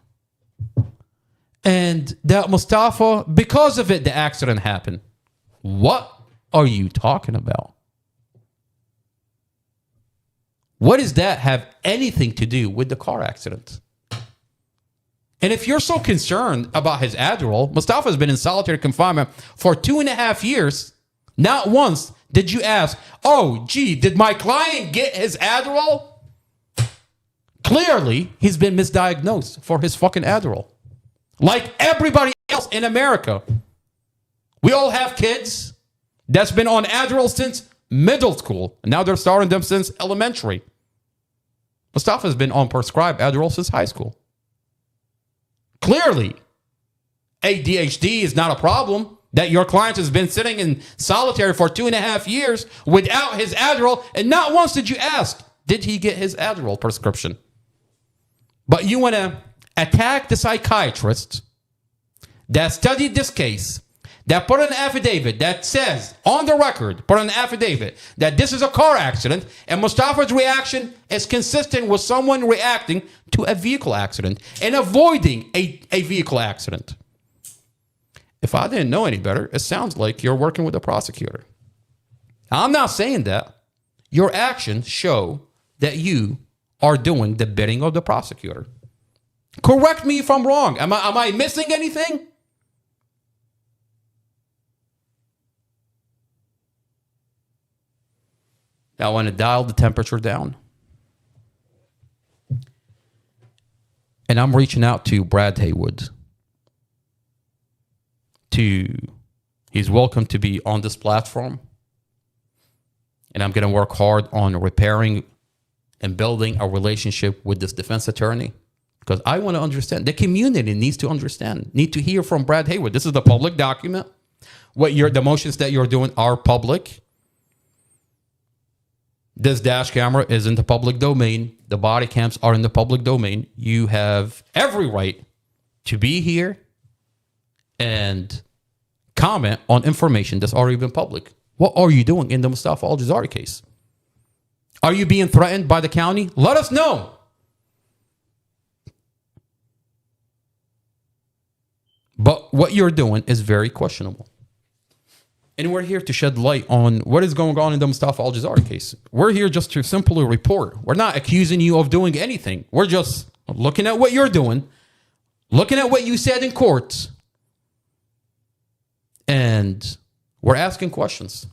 And that Mustafa, because of it, the accident happened. What are you talking about? What does that have anything to do with the car accident? And if you're so concerned about his Adderall, Mustafa has been in solitary confinement for 2.5 years. Not once did you ask, oh, gee, did my client get his Adderall? Clearly, he's been misdiagnosed for his fucking Adderall. Like everybody else in America. We all have kids that's been on Adderall since middle school. And now they're starting them since elementary. Mustafa's been on prescribed Adderall since high school. Clearly, ADHD is not a problem. That your client has been sitting in solitary for 2.5 years without his Adderall. And not once did you ask, did he get his Adderall prescription? But you want to attack the psychiatrist that studied this case, that put an affidavit that says, on the record, put an affidavit that this is a car accident, and Mustafa's reaction is consistent with someone reacting to a vehicle accident and avoiding a vehicle accident. If I didn't know any better, it sounds like you're working with a prosecutor. I'm not saying that. Your actions show that you are doing the bidding of the prosecutor. Correct me if I'm wrong. Am I missing anything? Now I want to dial the temperature down. And I'm reaching out to Brad Haywood. He's welcome to be on this platform. And I'm going to work hard on repairing and building a relationship with this defense attorney. Because I want to understand. The community needs to understand. Need to hear from Brad Haywood. This is the public document. The motions that you're doing are public. This dash camera is in the public domain. The body cams are in the public domain. You have every right to be here and comment on information that's already been public. What are you doing in the Mustafa Aljazairi case? Are you being threatened by the county? Let us know. But what you're doing is very questionable. And we're here to shed light on what is going on in the Mustafa Aljazairi case. We're here just to simply report. We're not accusing you of doing anything. We're just looking at what you're doing, looking at what you said in court, and we're asking questions.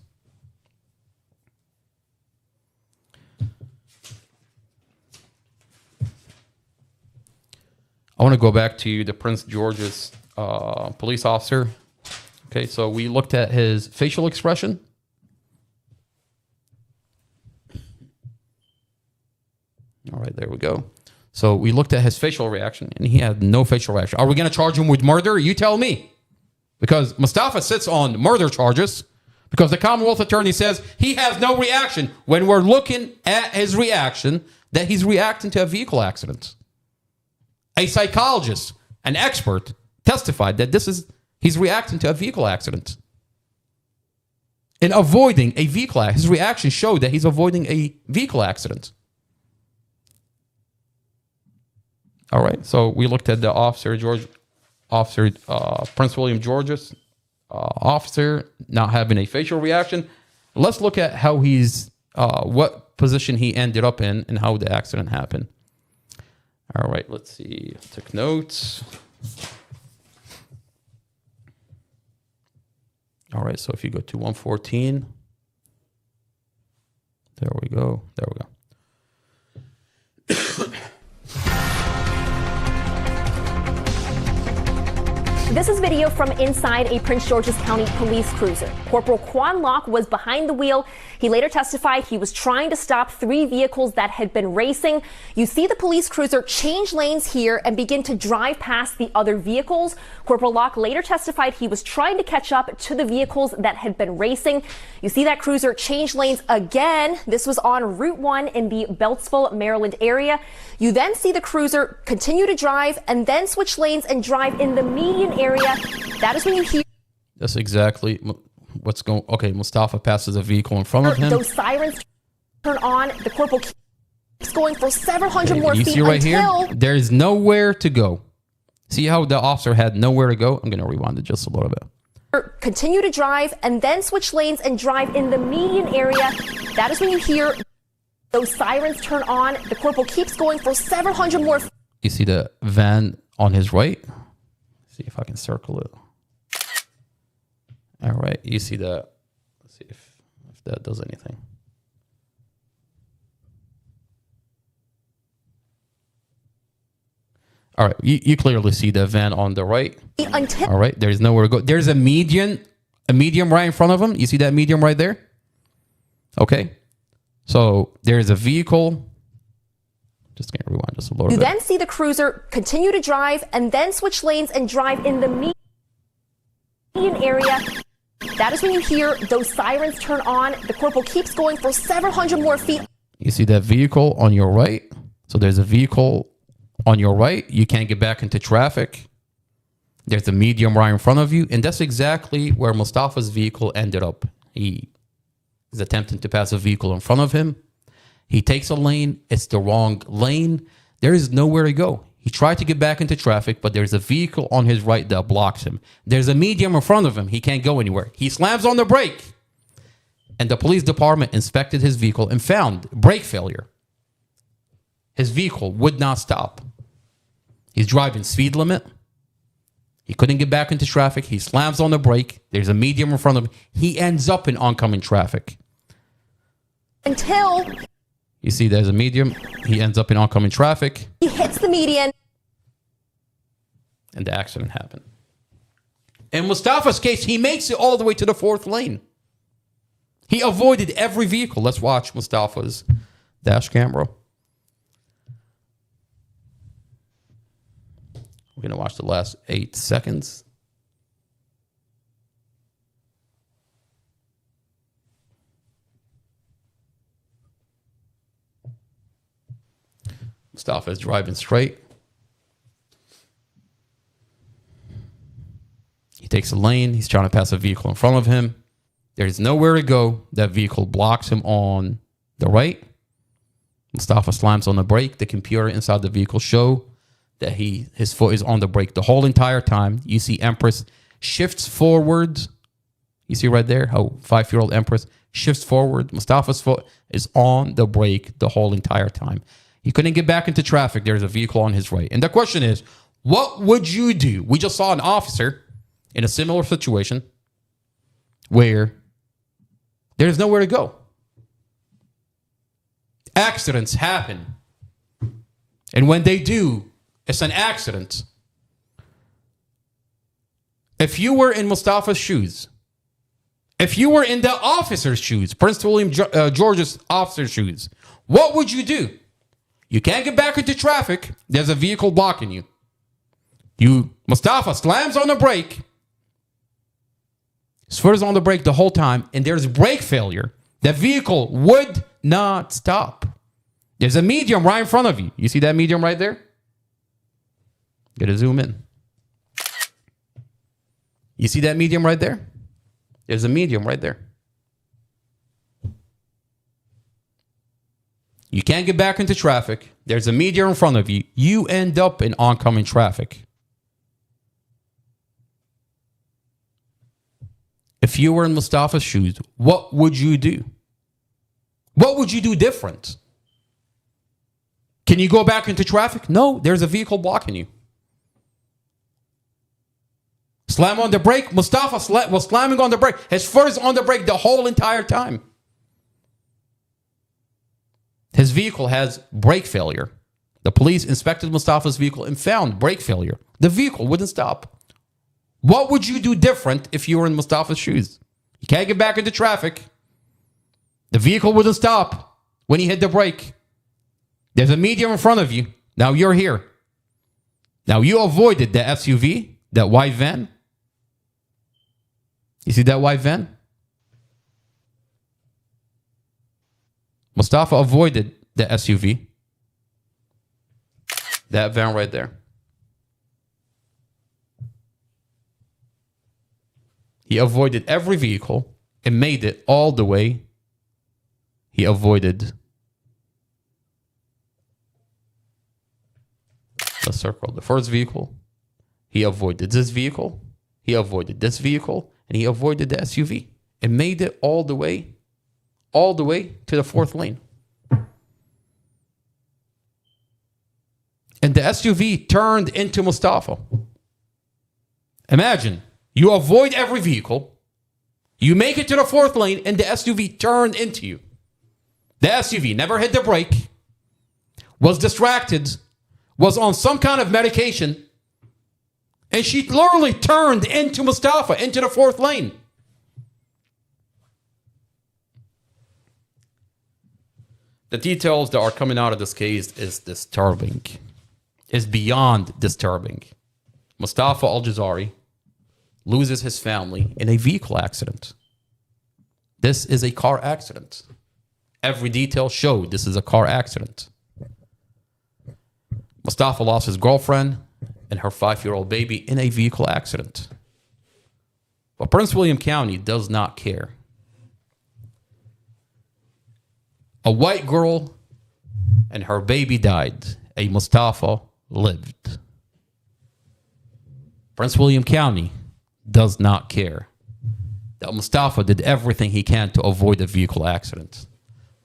I want to go back to the Prince George's police officer. Okay, so we looked at his facial expression. All right, there we go. So we looked at his facial reaction, and he had no facial reaction. Are we going to charge him with murder? You tell me. Because Mustafa sits on murder charges because the Commonwealth attorney says he has no reaction when we're looking at his reaction, that he's reacting to a vehicle accident. A psychologist, an expert, testified that he's reacting to a vehicle accident. in avoiding a vehicle accident. His reaction showed that he's avoiding a vehicle accident. All right, so we looked at the Prince William George's officer not having a facial reaction. Let's look at how what position he ended up in and how the accident happened. All right, let's see. I took notes. All right, so if you go to 114, there we go. This is video from inside a Prince George's County police cruiser. Corporal Quan Locke was behind the wheel. He later testified he was trying to stop 3 vehicles that had been racing. You see the police cruiser change lanes here and begin to drive past the other vehicles. Corporal Locke later testified he was trying to catch up to the vehicles that had been racing. You see that cruiser change lanes again. This was on Route 1 in the Beltsville, Maryland area. You then see the cruiser continue to drive and then switch lanes and drive in the median area. That is when you hear... That's exactly what's going... Okay, Mustafa passes a vehicle in front of him. Those sirens turn on. The corporal keeps going for several hundred more you feet see right until... here? There is nowhere to go. See how the officer had nowhere to go? I'm going to rewind it just a little bit. Continue to drive and then switch lanes and drive in the median area. That is when you hear those sirens turn on. The corporal keeps going for several hundred more. You see the van on his right? See if I can circle it. All right, you see that. Let's see if that does anything. All right, you clearly see the van on the right. All right, there's nowhere to go. There's a medium right in front of him. You see that medium right there? Okay, so there's a vehicle. Just gonna rewind just a little bit. You then see the cruiser continue to drive and then switch lanes and drive in the median area. That is when you hear those sirens turn on. The corporal keeps going for several hundred more feet. You see that vehicle on your right? So there's a vehicle on your right. You can't get back into traffic. There's a medium right in front of you. And that's exactly where Mustafa's vehicle ended up. He is attempting to pass a vehicle in front of him. He takes a lane. It's the wrong lane. There is nowhere to go. He tried to get back into traffic, but there's a vehicle on his right that blocks him. There's a medium in front of him. He can't go anywhere. He slams on the brake. And the police department inspected his vehicle and found brake failure. His vehicle would not stop. He's driving speed limit. He couldn't get back into traffic. He slams on the brake. There's a medium in front of him. He ends up in oncoming traffic. Until... You see there's a medium. He ends up in oncoming traffic. He hits the median. And the accident happened. In Mustafa's case, he makes it all the way to the 4th lane. He avoided every vehicle. Let's watch Mustafa's dash camera. We're going to watch the last 8 seconds. Mustafa is driving straight. He takes a lane. He's trying to pass a vehicle in front of him. There's nowhere to go. That vehicle blocks him on the right. Mustafa slams on the brake. The computer inside the vehicle show that his foot is on the brake the whole entire time. You see Empress shifts forward. You see right there how 5-year-old Empress shifts forward. Mustafa's foot is on the brake the whole entire time. He couldn't get back into traffic. There's a vehicle on his right. And the question is, what would you do? We just saw an officer in a similar situation where there's nowhere to go. Accidents happen. And when they do, it's an accident. If you were in Mustafa's shoes, if you were in the officer's shoes, Prince William George's officer's shoes, what would you do? You can't get back into traffic. There's a vehicle blocking you. Mustafa slams on the brake. His foot is on the brake the whole time, and there's brake failure. The vehicle would not stop. There's a medium right in front of you. You see that medium right there? Gotta zoom in. You see that medium right there? There's a medium right there. You can't get back into traffic. There's a meteor in front of you. You end up in oncoming traffic. If you were in Mustafa's shoes, what would you do? What would you do different? Can you go back into traffic? No, there's a vehicle blocking you. Slam on the brake. Mustafa was slamming on the brake. His foot is on the brake the whole entire time. His vehicle has brake failure. The police inspected Mustafa's vehicle and found brake failure. The vehicle wouldn't stop. What would you do different if you were in Mustafa's shoes? You can't get back into traffic. The vehicle wouldn't stop when he hit the brake. There's a meteor in front of you. Now you're here. Now you avoided the SUV, that white van. You see that white van? Mustafa avoided the SUV. That van right there. He avoided every vehicle and made it all the way. He avoided the circle. The first vehicle. He avoided this vehicle. He avoided this vehicle. And he avoided the SUV. And made it all the way to the fourth lane. And the SUV turned into Mustafa. Imagine, you avoid every vehicle, you make it to the fourth lane, and the SUV turned into you. The SUV never hit the brake, was distracted, was on some kind of medication, and she literally turned into Mustafa, into the fourth lane. The details that are coming out of this case is disturbing. Is beyond disturbing. Mustafa Aljazairi loses his family in a vehicle accident. This is a car accident. Every detail showed this is a car accident. Mustafa lost his girlfriend and her 5-year-old baby in a vehicle accident. But Prince William County does not care. A white girl and her baby died. A Mustafa lived. Prince William County does not care that Mustafa did everything he can to avoid a vehicle accident.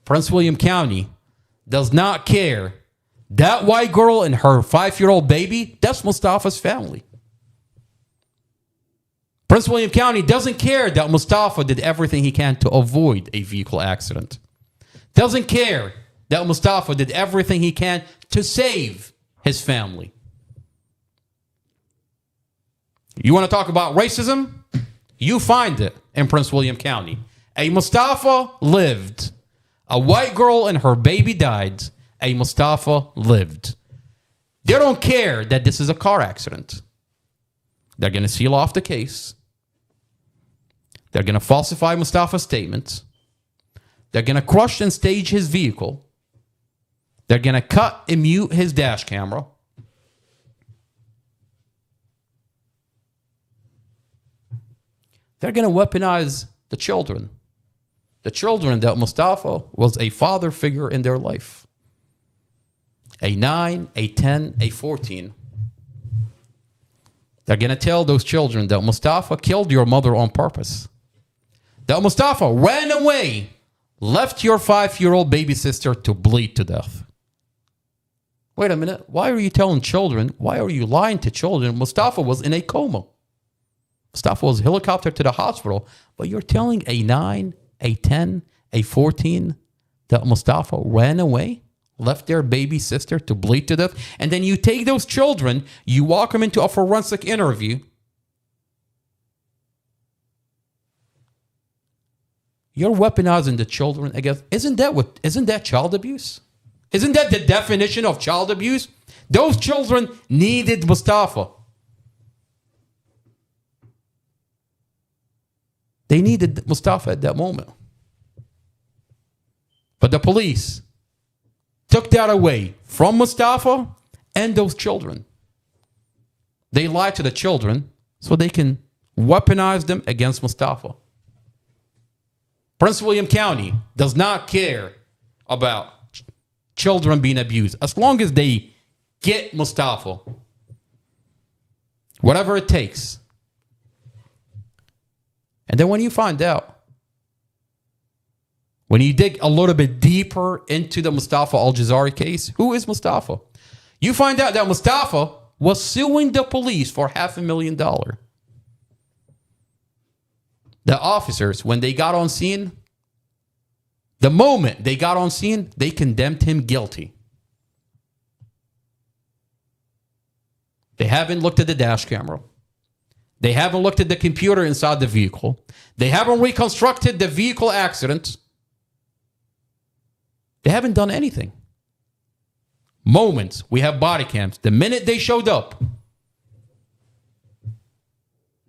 Prince William County does not care that white girl and her 5-year-old baby, that's Mustafa's family. Prince William County doesn't care that Mustafa did everything he can to avoid a vehicle accident. Doesn't care that Mustafa did everything he can to save his family. You want to talk about racism? You find it in Prince William County. A Mustafa lived. A white girl and her baby died. A Mustafa lived. They don't care that this is a car accident. They're going to seal off the case. They're going to falsify Mustafa's statements. They're going to crush and stage his vehicle. They're going to cut and mute his dash camera. They're going to weaponize the children. The children that Mustafa was a father figure in their life. A 9, a 10, a 14. They're going to tell those children that Mustafa killed your mother on purpose. That Mustafa ran away, left your 5-year-old baby sister to bleed to death. Wait a minute. Why are you telling children? Why are you lying to children? Mustafa was in a coma. Mustafa was helicoptered to the hospital. But you're telling a 9, a 10, a 14 that Mustafa ran away, left their baby sister to bleed to death. And then you take those children, you walk them into a forensic interview. You're weaponizing the children against. Isn't that child abuse? Isn't that the definition of child abuse? Those children needed Mustafa. They needed Mustafa at that moment. But the police took that away from Mustafa and those children. They lied to the children so they can weaponize them against Mustafa. Prince William County does not care about children being abused. As long as they get Mustafa, whatever it takes. And then when you find out, when you dig a little bit deeper into the Mustafa Aljazairi case, who is Mustafa? You find out that Mustafa was suing the police for $500,000. The officers, when they got on scene, the moment they got on scene, they condemned him guilty. They haven't looked at the dash camera. They haven't looked at the computer inside the vehicle. They haven't reconstructed the vehicle accident. They haven't done anything. Moments, we have body cams. The minute they showed up,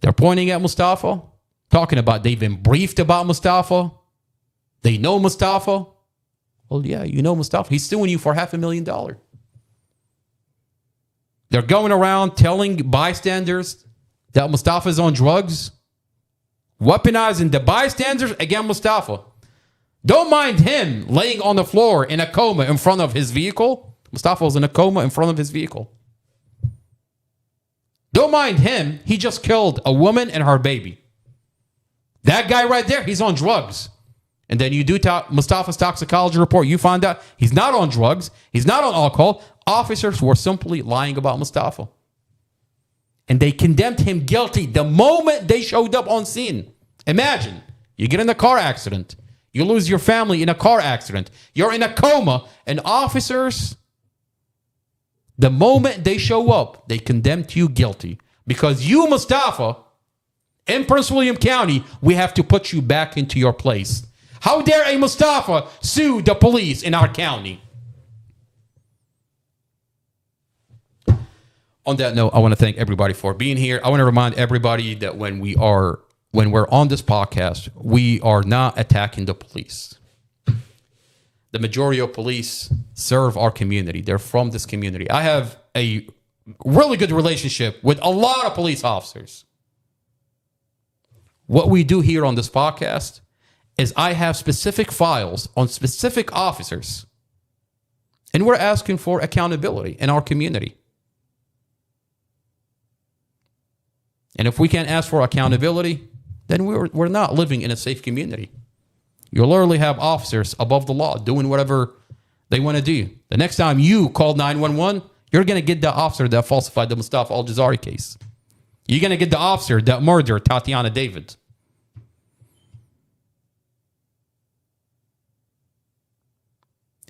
they're pointing at Mustafa, talking about they've been briefed about Mustafa. They know Mustafa. Well, yeah, you know Mustafa. He's suing you for $500,000. They're going around telling bystanders that Mustafa's on drugs, weaponizing the bystanders against Mustafa. Don't mind him laying on the floor in a coma in front of his vehicle. Mustafa was in a coma in front of his vehicle. Don't mind him. He just killed a woman and her baby. That guy right there, he's on drugs. And then you do Mustafa's toxicology report. You find out he's not on drugs. He's not on alcohol. Officers were simply lying about Mustafa. And they condemned him guilty the moment they showed up on scene. Imagine, you get in a car accident. You lose your family in a car accident. You're in a coma. And officers, the moment they show up, they condemned you guilty. Because you, Mustafa, in Prince William County, we have to put you back into your place. How dare a Mustafa sue the police in our county? On that note, I want to thank everybody for being here. I want to remind everybody that when we're on this podcast, we are not attacking the police. The majority of police serve our community. They're from this community. I have a really good relationship with a lot of police officers. What we do here on this podcast is I have specific files on specific officers, and we're asking for accountability in our community. And if we can't ask for accountability, then we're not living in a safe community. You literally have officers above the law doing whatever they want to do. The next time you call 911, you're going to get the officer that falsified the Mustafa Aljazairi case. You're going to get the officer that murdered Tatiana David.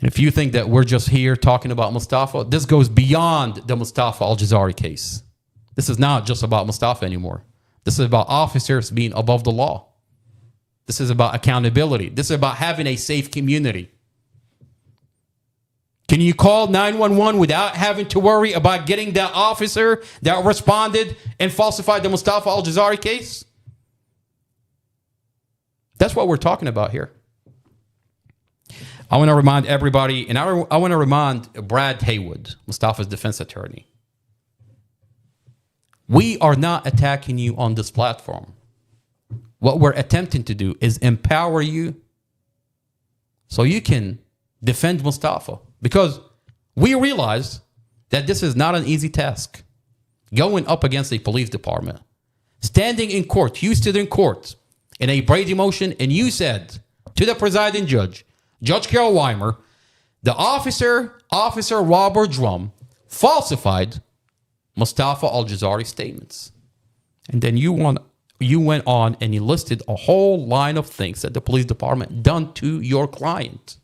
And if you think that we're just here talking about Mustafa, this goes beyond the Mustafa Aljazairi case. This is not just about Mustafa anymore. This is about officers being above the law. This is about accountability. This is about having a safe community. Can you call 911 without having to worry about getting that officer that responded and falsified the Mustafa Aljazairi case? That's what we're talking about here. I want to remind everybody, and I want to remind Brad Haywood, Mustafa's defense attorney. We are not attacking you on this platform. What we're attempting to do is empower you so you can defend Mustafa. Because we realize that this is not an easy task. Going up against a police department, standing in court, you stood in court in a Brady motion, and you said to the presiding judge, Judge Carol Weimer, the officer Robert Drum, falsified Mustafa Aljazairi statements. And then you went on and you listed a whole line of things that the police department done to your client.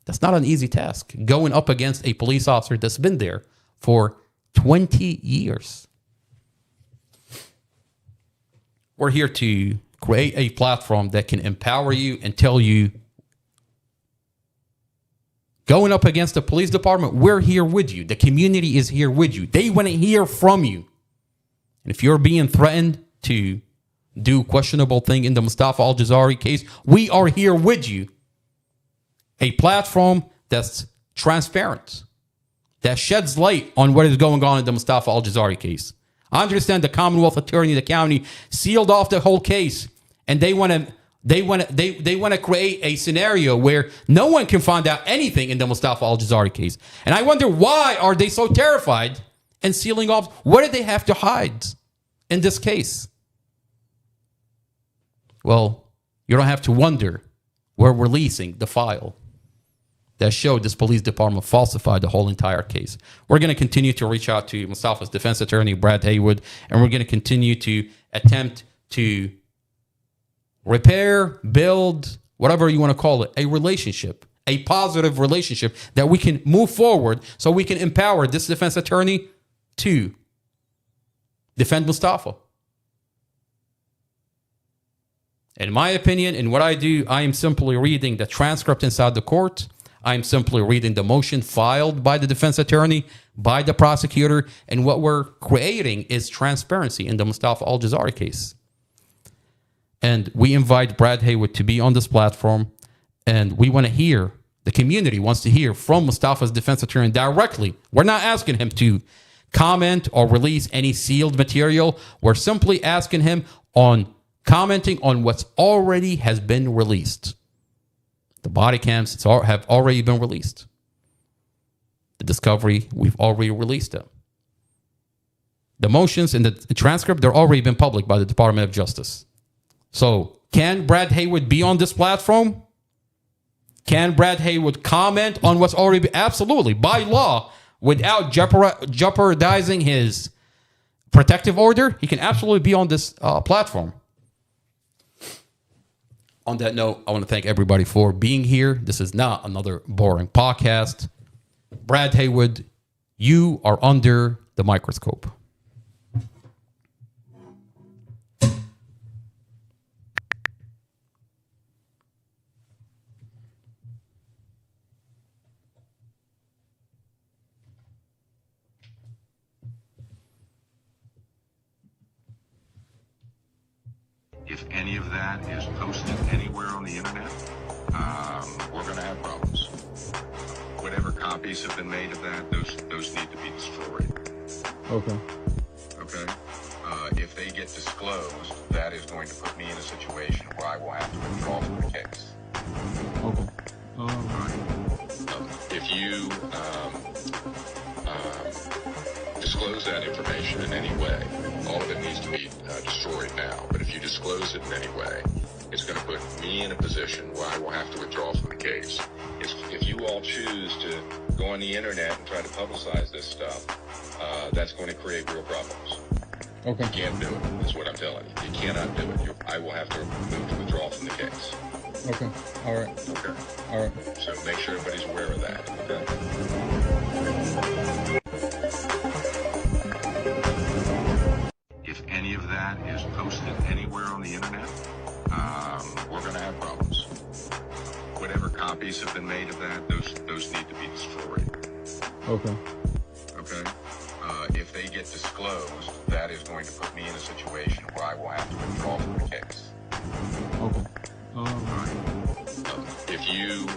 That's not an easy task. Going up against a police officer that's been there for 20 years. We're here to create a platform that can empower you and tell you, going up against the police department, we're here with you. The community is here with you. They want to hear from you. And if you're being threatened to do questionable thing in the Mustafa Aljazairi case, we are here with you. A platform that's transparent, that sheds light on what is going on in the Mustafa Aljazairi case. I understand the Commonwealth Attorney of the county sealed off the whole case, and they want to They want to create a scenario where no one can find out anything in the Mustafa Aljazairi case. And I wonder, why are they so terrified and sealing off? What do they have to hide in this case? Well, you don't have to wonder. We're releasing the file that showed this police department falsified the whole entire case. We're going to continue to reach out to Mustafa's defense attorney, Brad Haywood, and we're going to continue to attempt to repair, build, whatever you want to call it, a relationship, a positive relationship that we can move forward so we can empower this defense attorney to defend Mustafa. In my opinion, in what I do, I am simply reading the transcript inside the court. I'm simply reading the motion filed by the defense attorney, by the prosecutor, and what we're creating is transparency in the Mustafa Aljazairi case. And we invite Brad Haywood to be on this platform, and we want to hear, the community wants to hear from Mustafa's defense attorney directly. We're not asking him to comment or release any sealed material. We're simply asking him on commenting on what's already has been released. The body cams have already been released. The discovery, we've already released them. The motions and the transcript, they're already been published by the Department of Justice. So, can Brad Haywood be on this platform? Can Brad Haywood comment on what's already been? Absolutely, by law, without jeopardizing his protective order, he can absolutely be on this platform. On that note, I want to thank everybody for being here. This is not another boring podcast. Brad Haywood, you are under the microscope. If any of that is posted anywhere on the internet, we're going to have problems. Whatever copies have been made of that, those need to be destroyed. Okay. Okay? If they get disclosed, that is going to put me in a situation where I will have to withdraw from the case. Okay. If you disclose that information in any way, all of it needs to be destroyed now. But if you disclose it in any way, it's going to put me in a position where I will have to withdraw from the case. If you all choose to go on the internet and try to publicize this stuff, that's going to create real problems. Okay. You can't do it, is what I'm telling you. You cannot do it. I will have to move to withdraw from the case. Okay. All right. Okay. All right. So make sure everybody's aware of that. Okay. If any of that is posted anywhere on the internet, we're going to have problems. Whatever copies have been made of that, those need to be destroyed. Okay. Okay. If they get disclosed, that is going to put me in a situation where I will have to withdraw from the case. Okay. If you